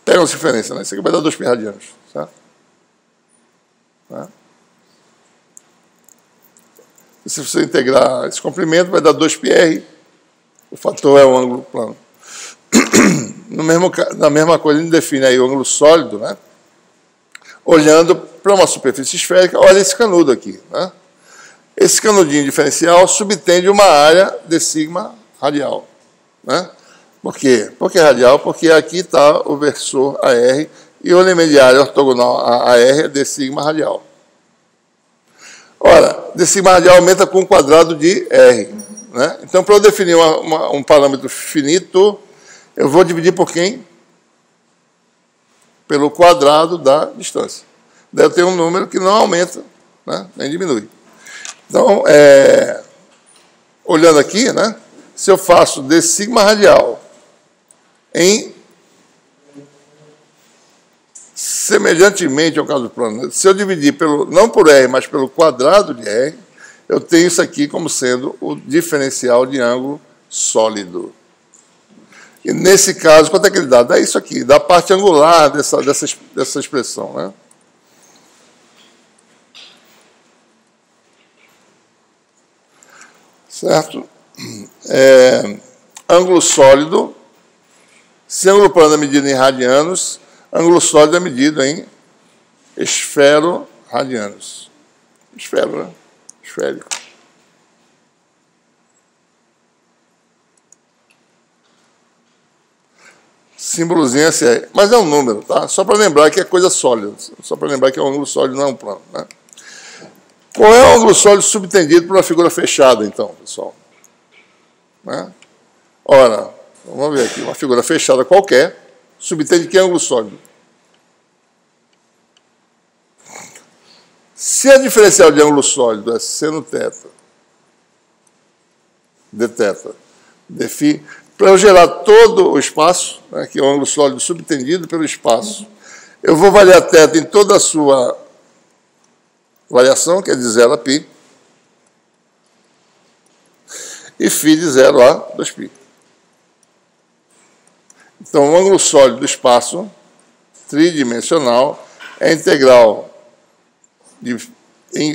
Pega uma diferença, né? Isso aqui vai dar 2π radianos. Certo? Né? E se você integrar esse comprimento, vai dar 2πr. O fator é o ângulo plano. Na mesma coisa, a gente define aí o ângulo sólido, né? Olhando para uma superfície esférica. Olha esse canudo aqui. Né? Esse canudinho diferencial subtende uma área de sigma radial. Né? Por quê? Por que radial? Porque aqui está o versor AR e o limiar ortogonal a AR é de sigma radial. Ora, de sigma radial aumenta com o quadrado de R. Né? Então, para eu definir um parâmetro finito, eu vou dividir por quem? Pelo quadrado da distância. Daí eu tenho um número que não aumenta, né? Nem diminui. Então, olhando aqui, né? Se eu faço de sigma radial semelhantemente ao caso do plano, se eu dividir não por R, mas pelo quadrado de R, eu tenho isso aqui como sendo o diferencial de ângulo sólido. E nesse caso, quanto é que ele dá? Dá isso aqui, dá a parte angular dessa expressão. Né? Certo? Ângulo sólido, se ângulo plano é medido em radianos, ângulo sólido é medido em esfero-radianos. Esfero, né? Esférico. Símbolozinho esse aí. Mas é um número, tá? Só para lembrar que é coisa sólida. Só para lembrar que é um ângulo sólido, não é um plano. Né? Qual é o ângulo sólido subtendido por uma figura fechada, então, pessoal? Né? Ora, vamos ver aqui. Uma figura fechada qualquer subtende que ângulo sólido? Se a diferencial de ângulo sólido é seno θ de θ de φ, para eu gerar todo o espaço, né, que é o ângulo sólido subtendido pelo espaço, Eu vou variar θ em toda a sua variação, que é de 0 a π. E φ de 0 a 2π. Então, o ângulo sólido do espaço tridimensional é integral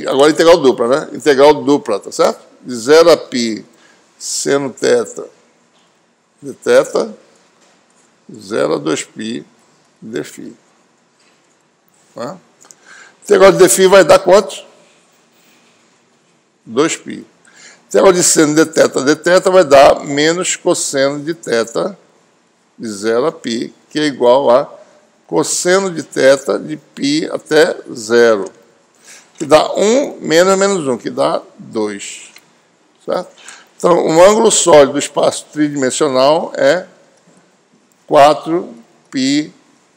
agora integral dupla, né? Integral dupla, tá certo? De 0 a π seno θ de θ, 0 a 2π de φ. Tá? Integral de dφ vai dar quanto? 2π. Integral de seno de θ vai dar menos cosseno de θ de 0 a π, que é igual a cosseno de θ de π até 0, que dá 1 menos 1, que dá 2. Certo? Então, o ângulo sólido do espaço tridimensional é 4π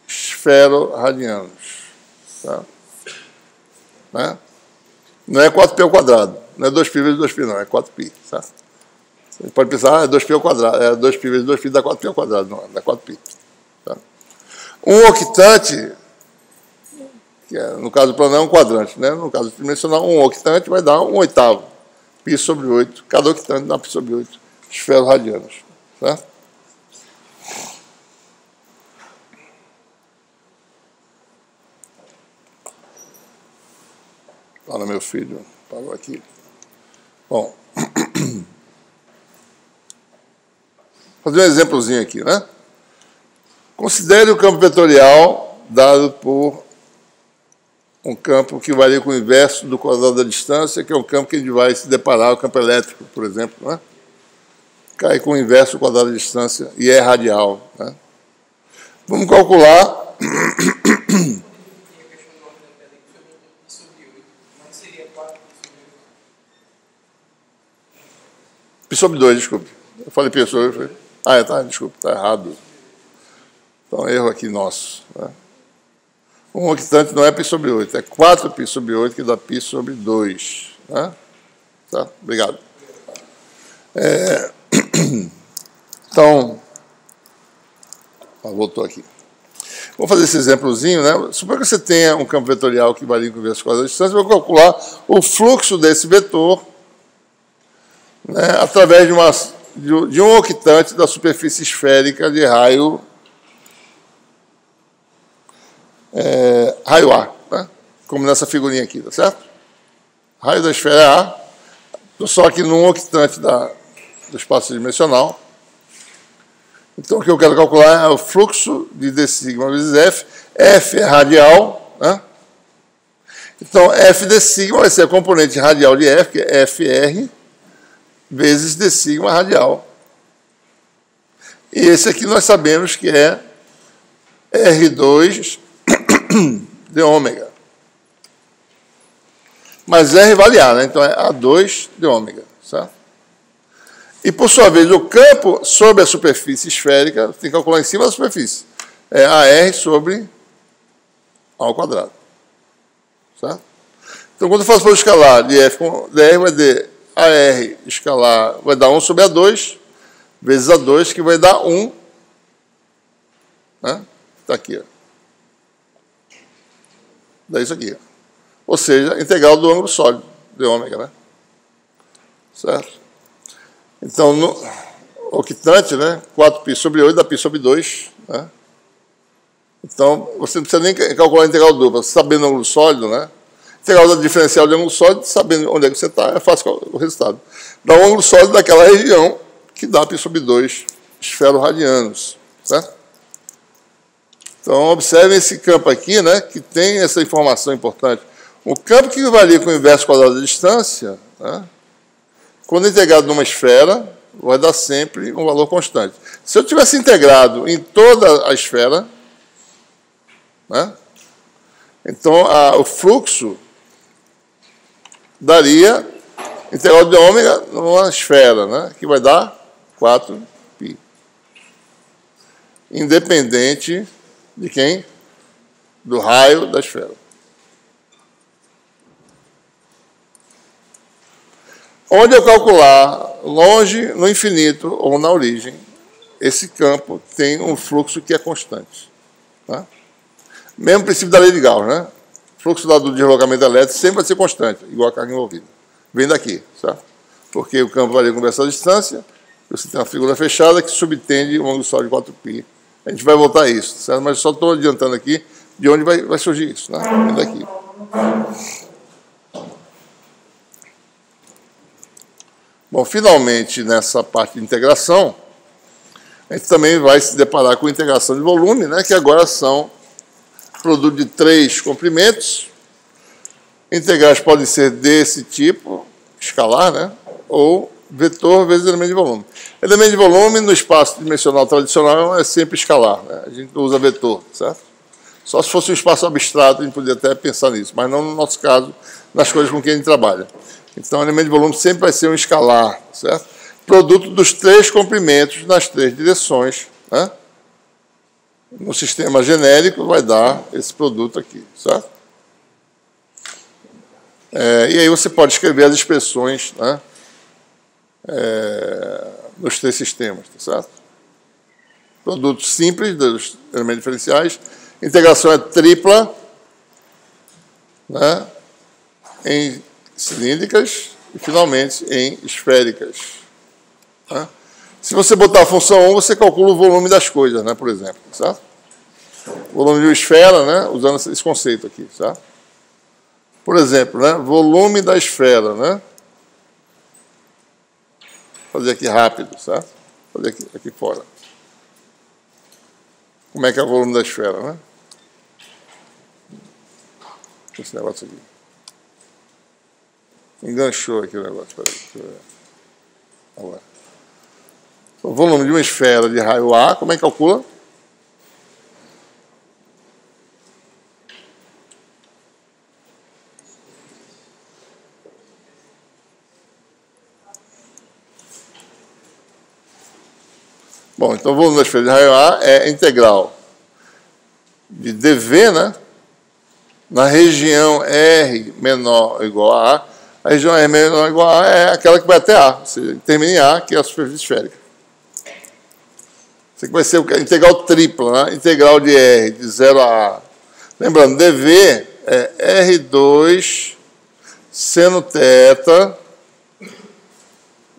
esferoradianos. Tá? Né? Não é 4π ao quadrado, não é 2π vezes 2π, não, é 4π. Certo? Você pode pensar, é 2π ao quadrado, é 2π vezes 2π dá 4π ao quadrado, não, dá 4π. Tá? Um octante, que é, no caso do plano é um quadrante, né? No caso tridimensional, um octante vai dar 1/8, π sobre 8, cada octante dá π sobre 8 esferoradianos. Certo? Fala, meu filho, parou aqui. Bom, vou fazer um exemplozinho aqui, né? Considere o campo vetorial dado por um campo que varia com o inverso do quadrado da distância, que é um campo que a gente vai se deparar, o campo elétrico, por exemplo, né? Cai com o inverso do quadrado da distância e é radial, né? Vamos calcular π sobre 2, desculpe. Eu falei π sobre 2. Desculpe, está errado. Então, erro aqui nosso. Né? Um octante não é π sobre 8, é 4π sobre 8, que dá π sobre 2. Né? Tá? Obrigado. Então, voltou aqui. Vamos fazer esse exemplozinho, né? Suponha que você tenha um campo vetorial que varia com o inverso quadrado da distância, vou calcular o fluxo desse vetor, né, através de um octante da superfície esférica de raio A, né? Como nessa figurinha aqui, tá certo? Raio da esfera é A, estou só aqui num octante do espaço tridimensional. Então, o que eu quero calcular é o fluxo de d sigma vezes F. F é radial, né? Então, F d sigma vai ser a componente radial de F, que é FR, vezes d sigma radial. E esse aqui nós sabemos que é R2 de ômega. Mas R variar, né? Então é A2 de ômega, certo? E, por sua vez, o campo sobre a superfície esférica, tem que calcular em cima da superfície, é AR sobre A ao quadrado. Certo? Então, quando eu faço o escalar de F com DR, vai dar AR escalar, vai dar 1 sobre A2, vezes A2, que vai dar 1. Né? Está aqui. Ó. Dá isso aqui. Ó. Ou seja, integral do ângulo sólido de ômega. Né? Certo? Então, no octante, né, 4π sobre 8 dá π sobre 2. Né? Então, você não precisa nem calcular a integral dupla. Sabendo o ângulo sólido, né? Integral da diferencial de ângulo sólido, sabendo onde é que você está, é fácil o resultado. Dá o ângulo sólido daquela região, que dá π sobre 2 esferoradianos. Certo? Então, observem esse campo aqui, né, que tem essa informação importante. O campo que varia com o inverso quadrado da distância, né, quando integrado numa esfera, vai dar sempre um valor constante. Se eu tivesse integrado em toda a esfera, né, então o fluxo daria integral de ômega numa esfera, né, que vai dar 4π. Independente de quem? Do raio da esfera. Onde eu calcular longe, no infinito ou na origem, esse campo tem um fluxo que é constante. Tá? Mesmo princípio da lei de Gauss, né? O fluxo dado do deslocamento elétrico sempre vai ser constante, igual a carga envolvida. Vem daqui, certo? Porque o campo varia com essa distância, você tem uma figura fechada que subtende um ângulo sólido de 4π. A gente vai voltar a isso, certo? Mas só estou adiantando aqui de onde vai surgir isso, né? Vem daqui. Bom, finalmente, nessa parte de integração, a gente também vai se deparar com integração de volume, né? Que agora são produto de 3 comprimentos. Integrais podem ser desse tipo, escalar, né? Ou vetor vezes elemento de volume. Elemento de volume, no espaço dimensional tradicional, é sempre escalar, né? A gente usa vetor, certo? Só se fosse um espaço abstrato, a gente poderia até pensar nisso, mas não no nosso caso, nas coisas com que a gente trabalha. Então, o elemento de volume sempre vai ser um escalar, certo? Produto dos 3 comprimentos nas 3 direções, né? No sistema genérico vai dar esse produto aqui, certo? E aí você pode escrever as expressões, né? Nos 3 sistemas, tá certo? Produto simples dos elementos diferenciais. Integração é tripla, né? Em cilíndricas e, finalmente, em esféricas. Né? Se você botar a função 1, você calcula o volume das coisas, né? Por exemplo, certo? O volume de uma esfera, né? Usando esse conceito aqui, certo? Por exemplo, né? Volume da esfera, né? Vou fazer aqui rápido, certo? Vou fazer aqui fora. Como é que é o volume da esfera, né? Esse negócio aqui. Enganchou aqui o negócio. Peraí, deixa eu ver. Agora. O volume de uma esfera de raio A, como é que calcula? Bom, então o volume da esfera de raio A é integral de dV, né? Na região R menor ou igual a A. A região R menor ou igual a A é aquela que vai até A. Você termina em A, que é a superfície esférica. Isso aqui vai ser o integral tripla, né? Integral de R, de 0 a A. Lembrando, dV é R2 seno θ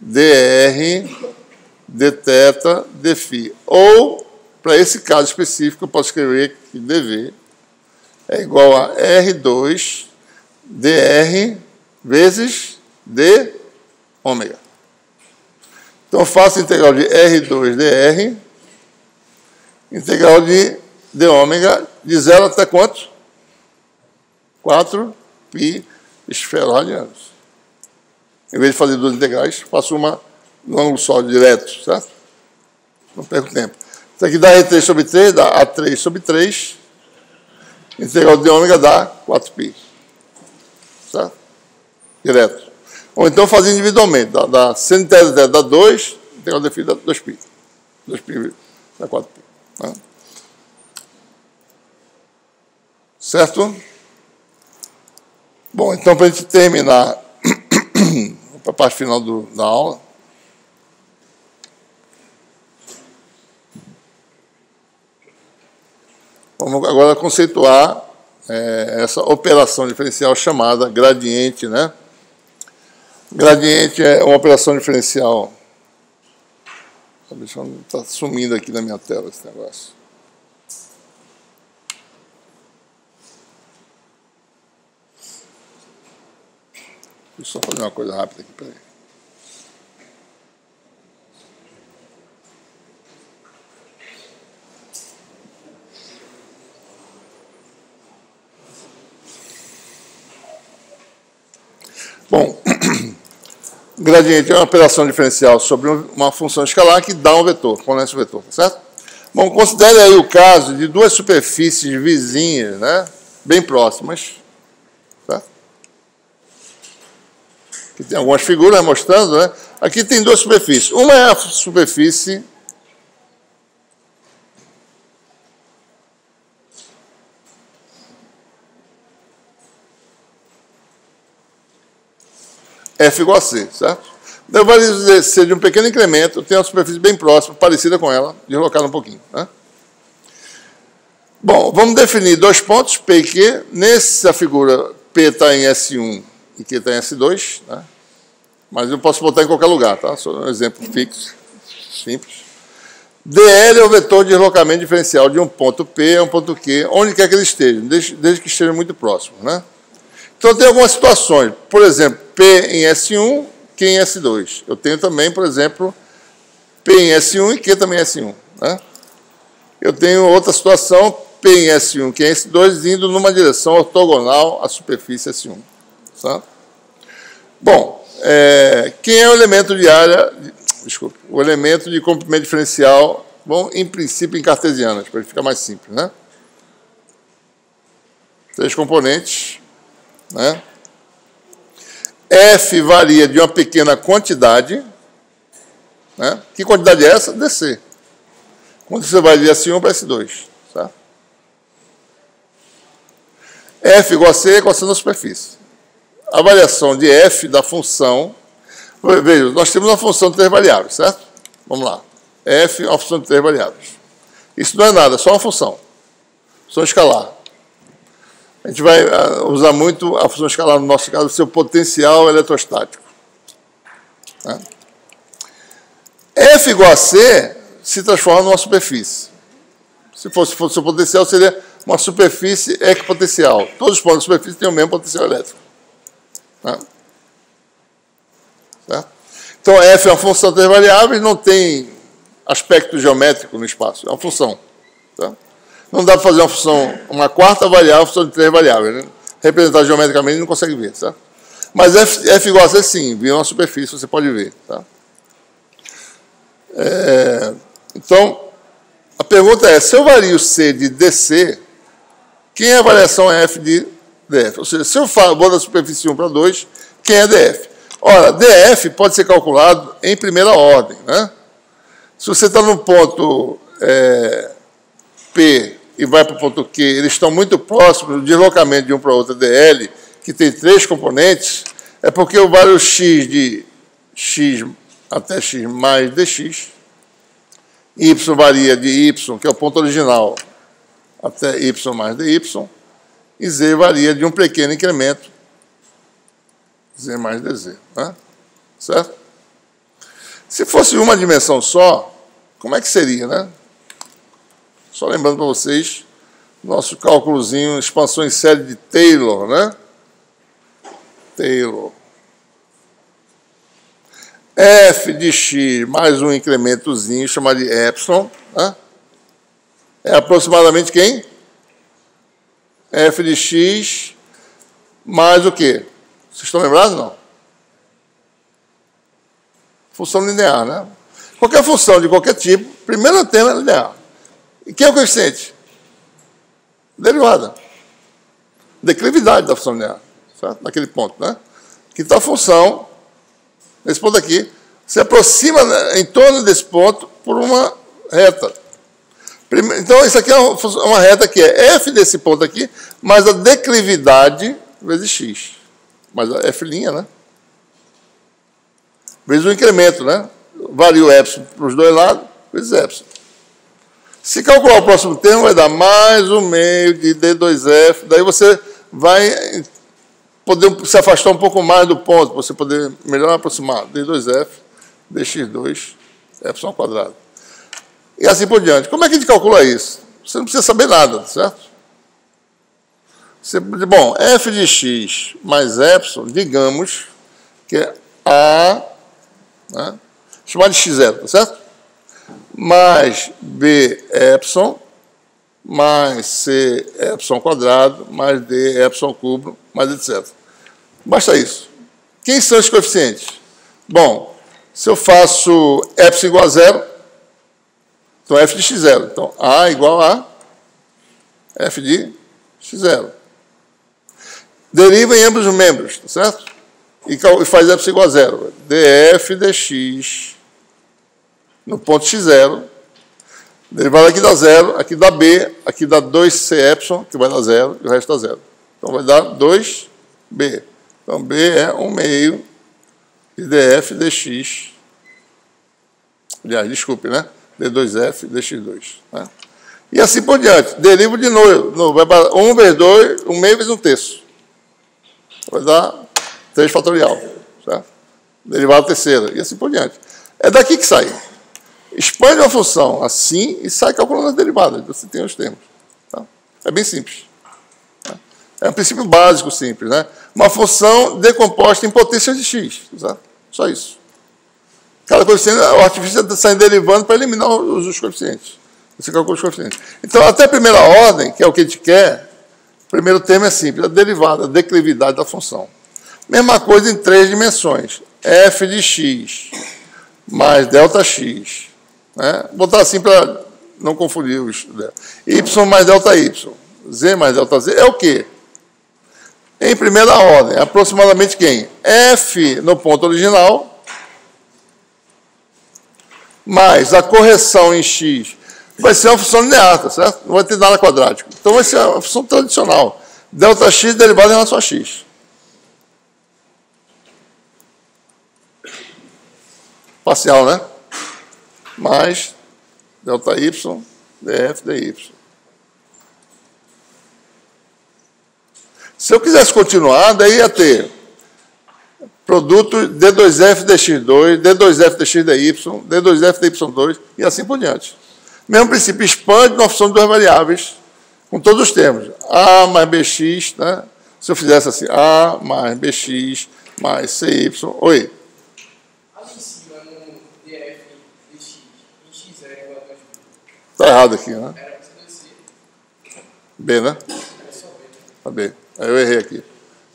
dr dθ dφ. Ou, para esse caso específico, eu posso escrever que dV é igual a R2 dr vezes d ômega. Então, eu faço a integral de R2 dr, integral de d ômega, de 0 até quanto? 4π esferoradianos. Em vez de fazer 2 integrais, faço uma no ângulo sólido direto, certo? Não perco tempo. Isso aqui dá R3 sobre 3, dá A3 sobre 3. Integral de ômega dá 4π. Certo? Direto. Ou então fazer individualmente. Dá seno θ dá 2, integral de φ dá 2π. 2π dá 4π. Né? Certo? Bom, então para a gente terminar para a parte final da aula, vamos agora conceituar essa operação diferencial chamada gradiente, né? Gradiente é uma operação diferencial. Está sumindo aqui na minha tela esse negócio. Deixa eu só fazer uma coisa rápida aqui, peraí. Bom, gradiente é uma operação diferencial sobre uma função escalar que dá um vetor, fornece um vetor, tá certo? Bom, considere aí o caso de 2 superfícies vizinhas, né, bem próximas, certo? Aqui tem algumas figuras mostrando, né? Aqui tem 2 superfícies. Uma é a superfície F igual a C, certo? Então, vai ser de um pequeno incremento, tem uma superfície bem próxima, parecida com ela, deslocada um pouquinho, né? Bom, vamos definir dois pontos, P e Q. Nessa figura, P está em S1 e Q está em S2, né? Mas eu posso botar em qualquer lugar, tá? Só um exemplo fixo, simples. DL é o vetor de deslocamento diferencial de um ponto P a um ponto Q, onde quer que ele esteja, desde que esteja muito próximo, né? Então, tem algumas situações. Por exemplo, P em S1, Q em S2. Eu tenho também, por exemplo, P em S1 e Q também em S1, né? Eu tenho outra situação, P em S1, Q em S2, indo numa direção ortogonal à superfície S1. Tá? Bom, quem é o elemento de área... Desculpe, o elemento de comprimento diferencial, bom, em princípio em cartesianas, para ele ficar mais simples, né? 3 componentes, né? F varia de uma pequena quantidade, né? Que quantidade é essa? DC. Quando você vai de S1 para S2, tá? F igual a C é equação da superfície. A variação de F da função... Veja, nós temos uma função de 3 variáveis, certo? Vamos lá. F é uma função de 3 variáveis. Isso não é nada, é só uma função. Função escalar. A gente vai usar muito a função escalar, no nosso caso, o seu potencial eletrostático. Né? F igual a C se transforma numa superfície. Se fosse o seu potencial, seria uma superfície equipotencial. Todos os pontos da superfície têm o mesmo potencial elétrico. Né? Certo? Então, F é uma função de 3 variáveis, não tem aspecto geométrico no espaço, é uma função. Tá? Não dá para fazer uma função, uma quarta variável, função de 3 variáveis. Né? Representar geometricamente não consegue ver. Tá? Mas F igual a C, sim, vira uma superfície, você pode ver. Tá? Então, a pergunta é, se eu vario C de DC, quem é a variação F de DF? Ou seja, se eu vou da superfície 1 para 2, quem é DF? Ora, DF pode ser calculado em primeira ordem, né? Se você está no ponto P e vai para o ponto Q, eles estão muito próximos, o deslocamento de um para o outro DL, que tem 3 componentes, é porque eu vario x de x até x mais dx, y varia de y, que é o ponto original, até y mais dy, e z varia de um pequeno incremento, Z mais DZ, né? Certo? Se fosse uma dimensão só, como é que seria, né? Só lembrando para vocês, nosso cálculozinho, expansão em série de Taylor, né? Taylor. F de x mais um incrementozinho, chamado de epsilon, né? É aproximadamente quem? F de x mais o quê? Vocês estão lembrados, não? Função linear, né? Qualquer função de qualquer tipo, primeiro termo é linear. E quem é o coeficiente? Derivada. Declividade da função linear. Certo? Naquele ponto, né? Que está a função, nesse ponto aqui, se aproxima em torno desse ponto por uma reta. Então, isso aqui é uma reta que é f desse ponto aqui, mais a declividade vezes x. Mas é f', né? Vezes o incremento, né? Varia o epsilon para os dois lados, vezes epsilon. Se calcular o próximo termo, vai dar mais o meio de D2F. Daí você vai poder se afastar um pouco mais do ponto, para você poder melhor aproximar. D2F, dx2, epsilon ao quadrado. E assim por diante. Como é que a gente calcula isso? Você não precisa saber nada, certo? Bom, f de x mais epsilon, digamos que é A, né, chamado de x0, tá certo? Mais b epsilon, mais c epsilon quadrado, mais d epsilon cubo, mais etc. Basta isso. Quem são os coeficientes? Bom, se eu faço epsilon igual a 0, então f de x0. Então, A igual a f de x0. Deriva em ambos os membros, tá certo? E faz epsilon igual a 0. df dx no ponto x0. Derivado aqui dá 0, aqui dá b, aqui dá 2c epsilon, que vai dar 0, e o resto dá 0. Então vai dar 2b. Então b é 1 meio de df dx. Aliás, desculpe, né? d2f dx2. Né? E assim por diante. Derivo de novo. Vai para 1 vezes 2, 1 meio vezes 1 terço. Vai dar 3 fatorial. Certo? Derivada terceira. E assim por diante. É daqui que sai. Expande uma função assim e sai calculando as derivadas. Você tem os termos. Tá? É bem simples. Tá? É um princípio básico simples. Né? Uma função decomposta em potências de x. Tá? Só isso. Cada coeficiente, o artifício está saindo derivando para eliminar os coeficientes. Você calcula os coeficientes. Então, até a primeira ordem, que é o que a gente quer, o primeiro termo é simples, a derivada, a declividade da função. Mesma coisa em 3 dimensões. F de x mais ΔX. Né? Vou botar assim para não confundir os. Y mais ΔY. Z mais ΔZ é o quê? Em primeira ordem, aproximadamente quem? F no ponto original, mais a correção em x vai ser uma função linear, tá certo? Não vai ter nada quadrático. Então vai ser uma função tradicional. ΔX derivada em relação a x. Parcial, né? Mais ΔY, df, dy. Se eu quisesse continuar, daí ia ter produto D2F dx2, D2F dx dy, D2F dy2 e assim por diante. Mesmo princípio, expande uma função de 2 variáveis com todos os termos. A mais bx, né? Se eu fizesse assim, A mais bx mais cy. Oi? Ali em cima, no df dx, em x é igual a 2b. Está errado aqui, né? Era para ser B, né? era só b. Tá B. Aí eu errei aqui.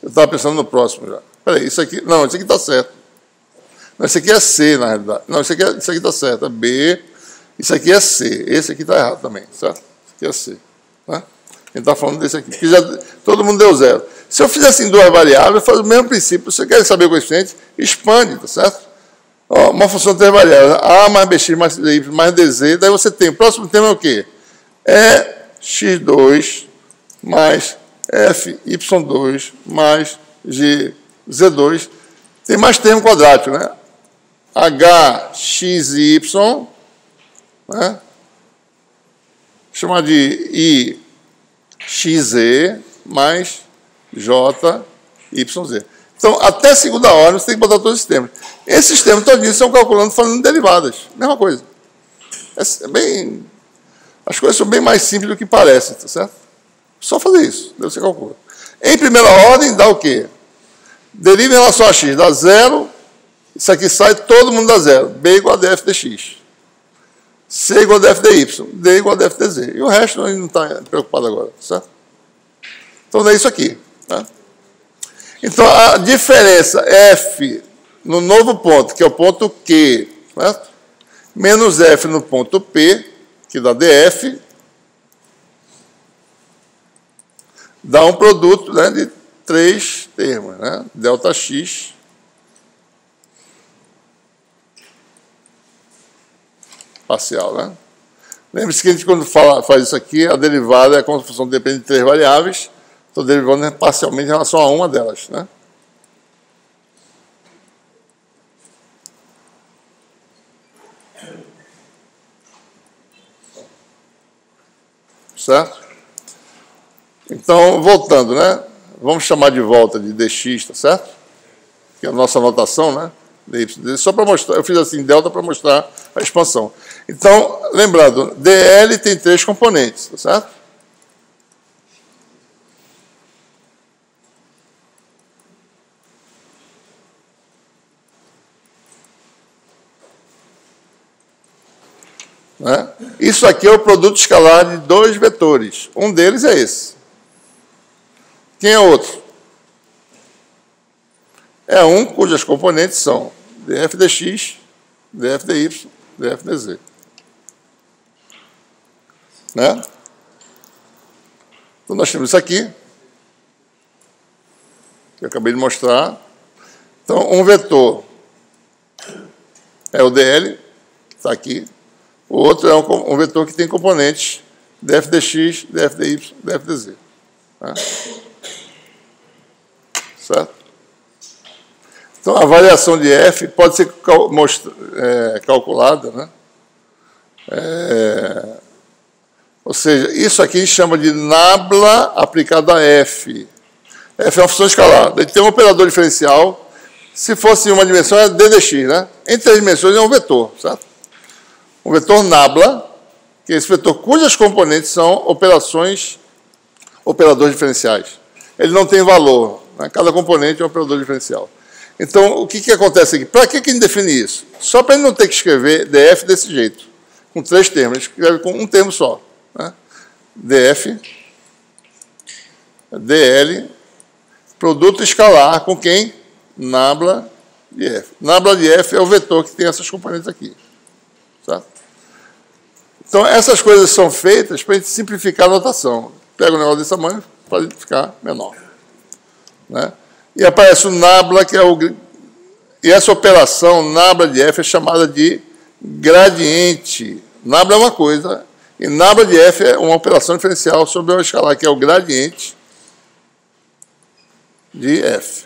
Eu estava pensando no próximo já. Peraí, isso aqui. Não, isso aqui está certo. Não, isso aqui é C, na realidade. Não, isso aqui está certo. É B. Isso aqui é C. Esse aqui está errado também, certo? Isso aqui é C. Né? A gente está falando desse aqui. Porque já, todo mundo deu 0. Se eu fizesse em 2 variáveis, faz o mesmo princípio. Você quer saber o coeficiente? Expande, tá certo? Ó, uma função de 3 variáveis. A mais bx mais dy mais dz. Daí você tem. O próximo termo é o quê? É x2 mais fy2 mais gz2. Tem mais termo quadrático, né? hxy, né? Chamar de ixz mais jyz. Então, até segunda ordem, você tem que botar todos esses termos. Esses termos todos são calculando falando de derivadas. Mesma coisa. É bem, as coisas são bem mais simples do que parecem, tá certo? Só fazer isso, daí você calcula. Em primeira ordem, dá o quê? Deriva em relação a x, dá 0. Isso aqui sai, todo mundo dá 0. B igual a df dx. C igual a df dy. D igual a df dz. E o resto a gente não está preocupado agora, certo? Então, é isso aqui. Tá? Então, a diferença f no novo ponto, que é o ponto Q, certo? Menos f no ponto P, que dá df, dá um produto, né, de 3 termos, né? ΔX parcial, né? Lembre-se que a gente, quando faz isso aqui, a derivada é como se a função depende de 3 variáveis, estou derivando parcialmente em relação a uma delas, né? Certo? Então, voltando, né? Vamos chamar de volta de dx, tá certo? Que é a nossa anotação, né? dy. Só para mostrar, eu fiz assim, delta para mostrar a expansão. Então, lembrando, dl tem 3 componentes, tá certo? Né? Isso aqui é o produto escalar de 2 vetores. Um deles é esse. Quem é outro? É um cujas componentes são df dx, df dy, df dz. Né? Então, nós temos isso aqui, que eu acabei de mostrar. Então, um vetor é o dl, que está aqui. O outro é um vetor que tem componentes df dx, df dy, df dz. Né? Certo? Então, a variação de f pode ser calculada, né? Ou seja, isso aqui a gente chama de nabla aplicado a f. F é uma função escalar. Ele tem um operador diferencial. Se fosse em uma dimensão, é ddx, né? Em 3 dimensões é um vetor, certo? Um vetor nabla, que é esse vetor cujas componentes são operadores diferenciais. Ele não tem valor, né? Cada componente é um operador diferencial. Então, o que acontece aqui? Para que a gente define isso? Só para ele não ter que escrever df desse jeito, com 3 termos. Ele escreve com um termo só, né? df, dl, produto escalar com quem? Nabla de f. Nabla de f é o vetor que tem essas componentes aqui, certo? Então, essas coisas são feitas para a gente simplificar a notação. Pega um negócio desse tamanho para ele ficar menor, né? E aparece o nabla, que é o... E essa operação, nabla de f, é chamada de gradiente. Nabla é uma coisa, e nabla de f é uma operação diferencial sobre o escalar, que é o gradiente de f.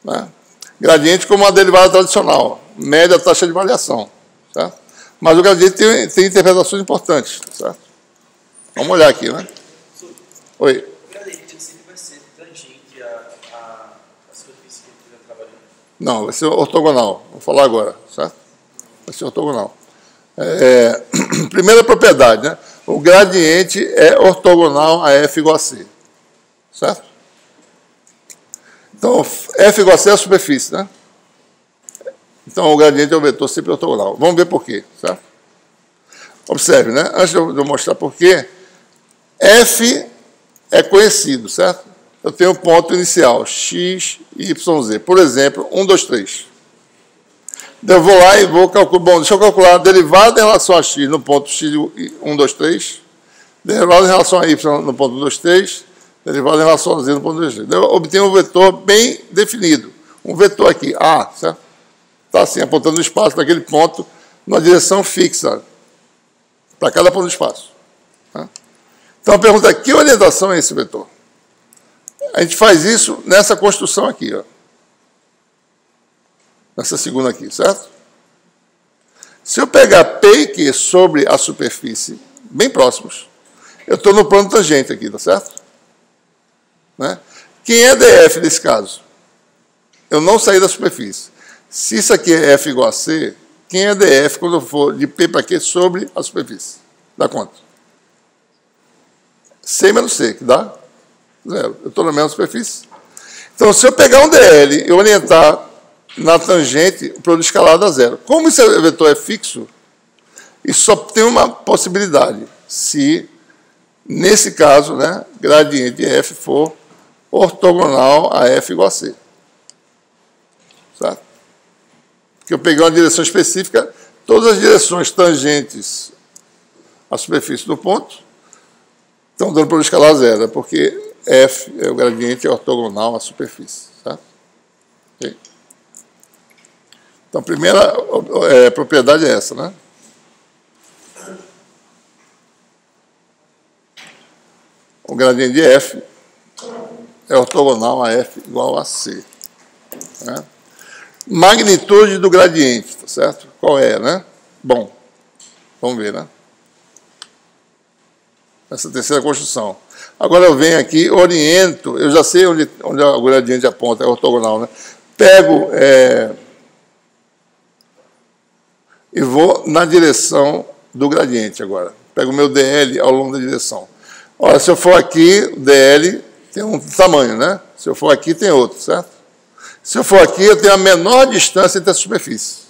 Né? Gradiente como uma derivada tradicional, mede a taxa de variação, certo? Mas o gradiente tem interpretações importantes, certo? Vamos olhar aqui, né? Oi. O gradiente sempre vai ser tangente à superfície que ele estiver trabalhando? Não, vai ser ortogonal. Vou falar agora, certo? Vai ser ortogonal. Primeira propriedade, né? O gradiente é ortogonal a f igual a c, certo? Então, f igual a c é a superfície, né? Então, o gradiente é um vetor sempre ortogonal. Vamos ver por quê, certo? Observe, né? Antes de eu mostrar por quê, f é conhecido, certo? Eu tenho um ponto inicial, x, y, z. Por exemplo, 1, 2, 3. Eu vou lá e vou calcular. Bom, deixa eu calcular a derivada em relação a x no ponto x, 1, 2, 3. Derivada em relação a y no ponto 1, 2, 3. Derivada em relação a z no ponto 2, 3. Eu obtenho um vetor bem definido. Um vetor aqui, A, certo? Está assim, apontando o espaço naquele ponto, numa direção fixa, para cada ponto do espaço. Tá? Então, a pergunta é, que orientação é esse vetor? A gente faz isso nessa construção aqui, ó. Nessa segunda aqui, certo? Se eu pegar P e Q sobre a superfície, bem próximos, eu estou no plano tangente aqui, tá certo? Né? Quem é df nesse caso? Eu não saí da superfície. Se isso aqui é f igual a c, quem é df quando eu for de P para Q sobre a superfície? Dá quanto? C menos C, que dá 0. Eu estou na mesma superfície. Então, se eu pegar um dl e orientar na tangente, o produto escalar dá 0. Como esse vetor é fixo, isso só tem uma possibilidade. Se, nesse caso, né, gradiente de f for ortogonal a f igual a c. Certo? Porque eu peguei uma direção específica, todas as direções tangentes à superfície do ponto estão dando produto escalar 0, porque f é o gradiente ortogonal à superfície. Certo? Okay? Então, a primeira propriedade é essa, né? O gradiente de f é ortogonal a f igual a c. Né? Magnitude do gradiente, tá certo? Qual é, né? Bom, vamos ver, né? Essa terceira construção. Agora eu venho aqui, oriento, eu já sei onde o gradiente aponta, é ortogonal, né? Pego e vou na direção do gradiente agora. Pego o meu dl ao longo da direção. Olha, se eu for aqui, o dl tem um tamanho, né? Se eu for aqui, tem outro, certo? Se eu for aqui, eu tenho a menor distância entre as superfícies.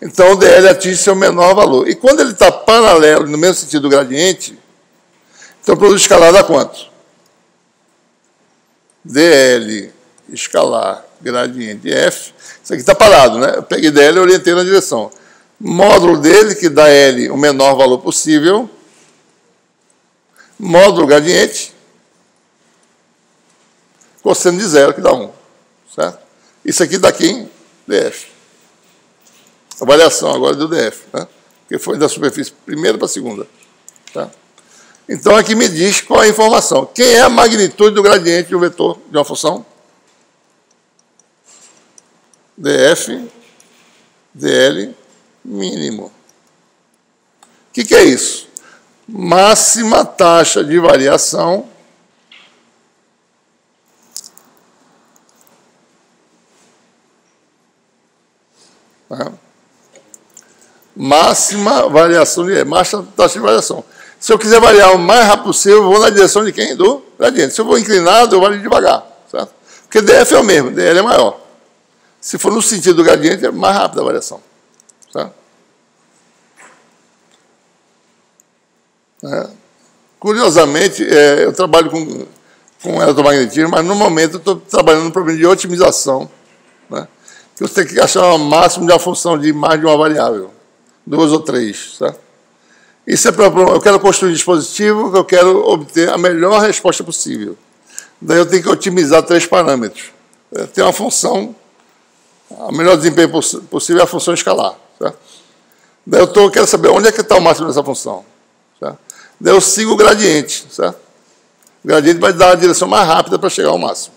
Então, o dl atinge seu menor valor. E quando ele está paralelo, no mesmo sentido do gradiente, então o produto escalar dá quanto? dl escalar gradiente de f. Isso aqui está parado, né? Eu peguei dl e orientei na direção. Módulo dele, que dá L o menor valor possível. Módulo gradiente. Cosseno de 0, que dá 1. Certo? Isso aqui dá quem? df. A variação agora do df, né? Que foi da superfície primeira para a segunda. Tá? Então, aqui me diz qual é a informação. Quem é a magnitude do gradiente de um vetor, de uma função? df, dl, mínimo. O que é isso? máxima taxa de variação máxima taxa de variação. Se eu quiser variar o mais rápido possível, eu vou na direção de quem? Do gradiente. Se eu vou inclinado, eu vario devagar, certo? Porque df é o mesmo, dl é maior. Se for no sentido do gradiente, é mais rápida a variação, certo? Curiosamente, eu trabalho com eletromagnetismo, mas no momento eu estou trabalhando no problema de otimização, né? Que você tem que achar o máximo de uma função de mais de uma variável, 2 ou 3, certo? Isso é eu quero construir um dispositivo que eu quero obter a melhor resposta possível. Daí eu tenho que otimizar 3 parâmetros. Tem uma função, a melhor desempenho possível é a função escalar, certo? Daí eu quero saber onde é que está o máximo dessa função, certo? Daí eu sigo o gradiente, certo? O gradiente vai dar a direção mais rápida para chegar ao máximo.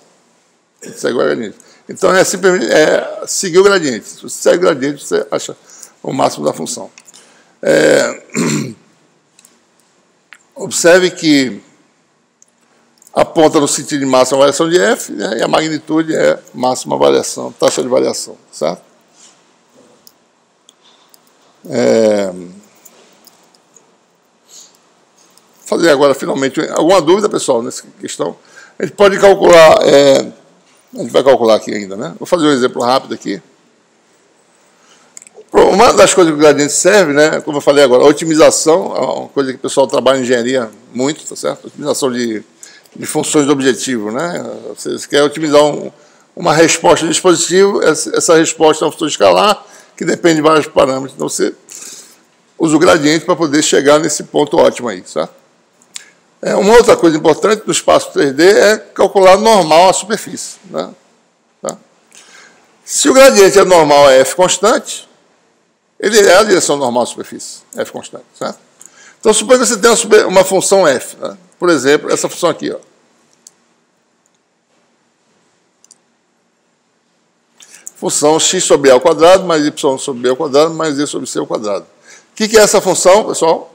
Segue o gradiente. Então, simplesmente seguir o gradiente. Se você segue o gradiente, você acha o máximo da função. Observe que aponta no sentido de máxima variação de f, né, e a magnitude é máxima variação, taxa de variação, certo? Fazer agora, finalmente, alguma dúvida, pessoal, nessa questão? A gente pode calcular, a gente vai calcular aqui ainda, né? Vou fazer um exemplo rápido aqui. Uma das coisas que o gradiente serve, né, como eu falei agora, a otimização, é uma coisa que o pessoal trabalha em engenharia muito, tá certo? Otimização de funções de objetivo, né? Você quer otimizar uma resposta de dispositivo, essa resposta é uma função escalar, que depende de vários parâmetros. Então, você usa o gradiente para poder chegar nesse ponto ótimo aí, certo? Uma outra coisa importante no espaço 3D é calcular normal a superfície, né? Tá? Se o gradiente é normal a f constante, ele é a direção normal à superfície, f constante, certo? Então, suponha que você tem uma função f, né? Por exemplo, essa função aqui, ó. Função x sobre a ao quadrado, mais y sobre b ao quadrado, mais e sobre c ao quadrado. O que é essa função, pessoal?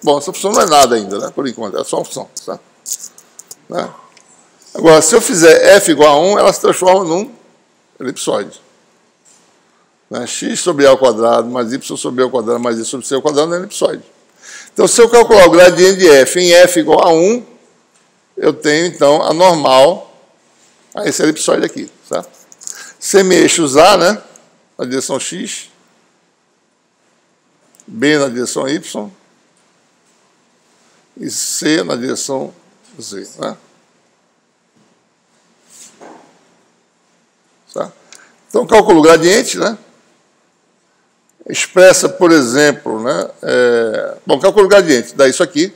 Bom, essa função não é nada ainda, né? Por enquanto, é só uma função, certo? Né? Agora, se eu fizer f igual a 1, ela se transforma num elipsoide. Né? X sobre a ao quadrado, mais y sobre b ao quadrado, mais i sobre c ao quadrado é um elipsoide. Então, se eu calcular o gradiente de f em f igual a 1, eu tenho, então, a normal a esse elipsoide aqui, certo? Semi-eixos A, né? Na direção x, B na direção y, e C na direção Z, né? Certo? Então, calculo o gradiente, né? Expressa, por exemplo, né? Bom, calculo o gradiente, dá isso aqui,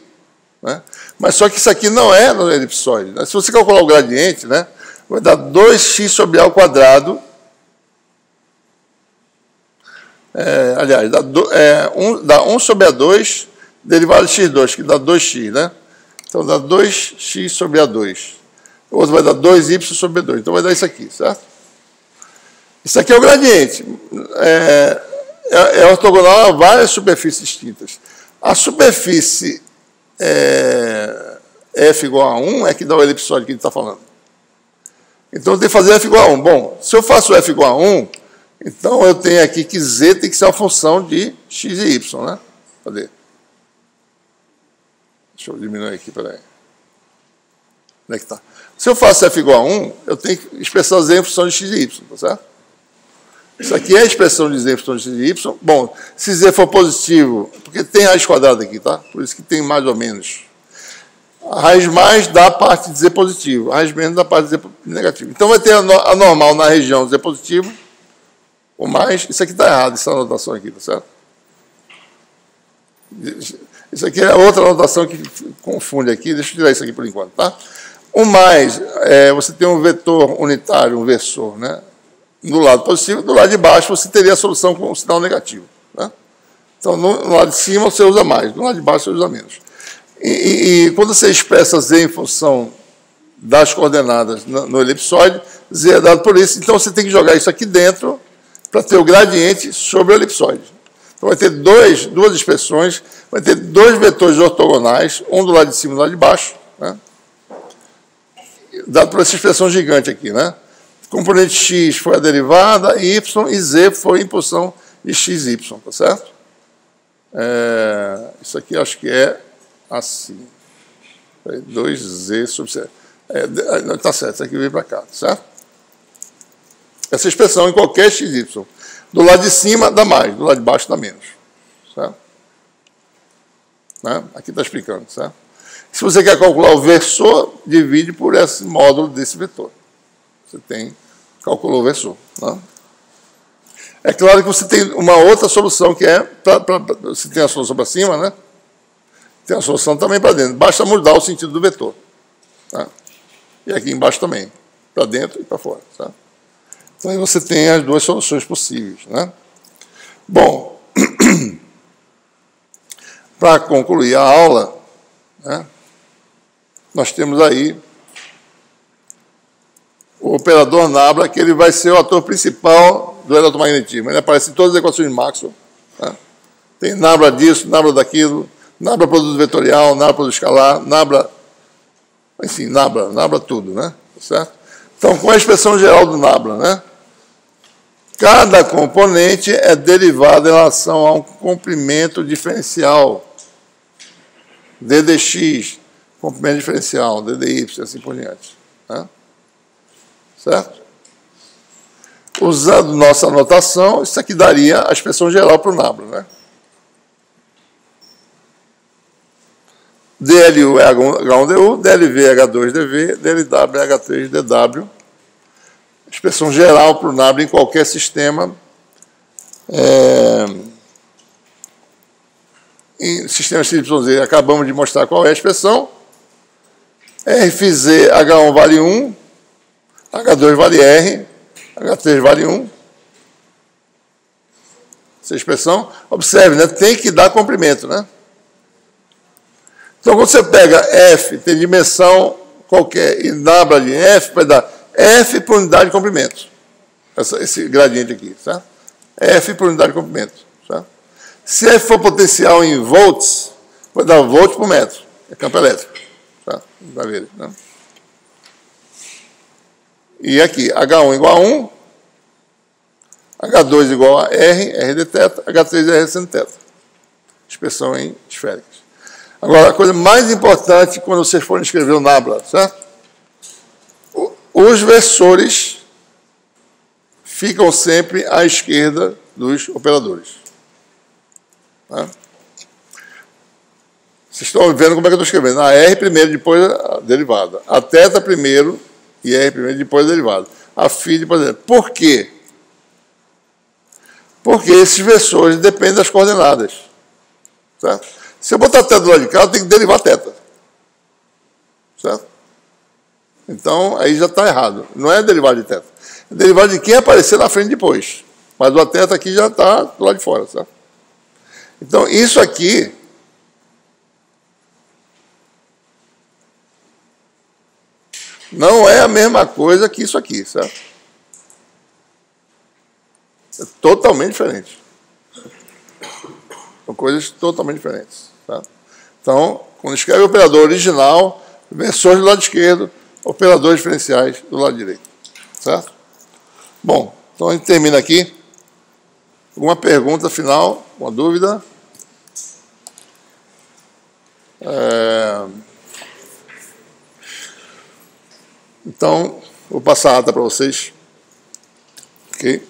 né? Mas só que isso aqui não é no elipsoide, né? Se você calcular o gradiente, né? Vai dar 2x sobre a ao quadrado. Aliás, dá 1 sobre A2 derivado de x2, que dá 2x, né? Então, dá 2x sobre A2. O outro vai dar 2y sobre B2. Então, vai dar isso aqui, certo? Isso aqui é o gradiente. É ortogonal a várias superfícies distintas. A superfície f igual a 1 é que dá o elipsoide que a gente está falando. Então, eu tenho que fazer f igual a 1. Bom, se eu faço f igual a 1, então eu tenho aqui que z tem que ser uma função de x e y, né? Cadê? Deixa eu diminuir aqui, peraí. Onde é que está? Se eu faço f igual a 1, eu tenho que expressar z em função de x e y, tá certo? Isso aqui é a expressão de z em função de x e y. Bom, se z for positivo, porque tem raiz quadrada aqui, tá? Por isso que tem mais ou menos. A raiz mais dá a parte de z positivo, a raiz menos dá a parte de z negativo. Então, vai ter a normal na região z positivo, ou mais. Isso aqui está errado, essa anotação aqui, tá certo? Isso aqui é outra anotação que confunde aqui. Deixa eu tirar isso aqui por enquanto, tá? O mais, você tem um vetor unitário, um versor, né? Do lado positivo, do lado de baixo você teria a solução com o sinal negativo, né? Então, no lado de cima você usa mais, no lado de baixo você usa menos. E quando você expressa z em função das coordenadas no elipsoide, z é dado por isso. Então, você tem que jogar isso aqui dentro para ter o gradiente sobre o elipsoide. Então vai ter duas expressões, vai ter dois vetores ortogonais, um do lado de cima e do lado de baixo, né? Dado por essa expressão gigante aqui, né? Componente x foi a derivada, y e z foi a impulsão de x e y, tá certo? Isso aqui acho que é assim. 2z sobre c. Tá certo, isso aqui veio para cá, tá certo? Essa expressão em qualquer x e y. Do lado de cima dá mais, do lado de baixo dá menos. Certo? Né? Aqui está explicando, certo? Se você quer calcular o versor, divide por esse módulo desse vetor. Você calculou o versor. Né? É claro que você tem uma outra solução, que é, você tem a solução para cima, né? Tem a solução também para dentro. Basta mudar o sentido do vetor. Tá? E aqui embaixo também, para dentro e para fora. Tá? Então aí você tem as duas soluções possíveis. Né? Bom, para concluir a aula, né, nós temos aí o operador Nabla, que ele vai ser o ator principal do eletromagnetismo. Ele aparece em todas as equações de Maxwell. Né? Tem Nabla disso, Nabla daquilo, Nabla produto vetorial, Nabla produto escalar, Nabla, enfim, Nabla tudo, né? Certo? Então, com a expressão geral do Nabla, né? Cada componente é derivado em relação a um comprimento diferencial, ddx, comprimento diferencial, ddy, assim por diante. Né? Certo? Usando nossa anotação, isso aqui daria a expressão geral para o Nabla, né? dLu é H1du, dLv é H2dV, dLw é H3dW. Expressão geral para o Nabla em qualquer sistema. Em sistema XYZ, acabamos de mostrar qual é a expressão. RφZ, H1 vale 1, H2 vale R, H3 vale 1. Essa expressão, observe, né? Tem que dar comprimento, né? Então, quando você pega F, tem dimensão qualquer, e Nabla de F, vai dar F por unidade de comprimento. Esse gradiente aqui, certo? F por unidade de comprimento. Certo? Se F for potencial em volts, vai dar volt por metro. É campo elétrico. Certo? Vai ver, né? E aqui, H1 igual a 1, H2 igual a R, R de θ, H3 é R seno θ. Expressão em esféricas. Agora, a coisa mais importante quando vocês forem escrever o Nabla, certo? Os versores ficam sempre à esquerda dos operadores. Tá? Vocês estão vendo como é que eu estou escrevendo? A R primeiro, depois a derivada. A θ primeiro e R primeiro, depois a derivada. A φ depois a derivada. Por quê? Porque esses versores dependem das coordenadas. Certo? Se eu botar θ do lado de cá, eu tenho que derivar θ. Certo? Então, aí já está errado. Não é derivado de θ. É derivado de quem aparecer na frente depois. Mas o θ aqui já está do lado de fora. Certo? Então, isso aqui não é a mesma coisa que isso aqui. Certo? É totalmente diferente. São coisas totalmente diferentes. Tá? Então, quando escreve o operador original, versores do lado esquerdo, operadores diferenciais do lado direito. Certo? Bom, então a gente termina aqui. Alguma pergunta final? Uma dúvida? Então, vou passar a ata para vocês. Ok?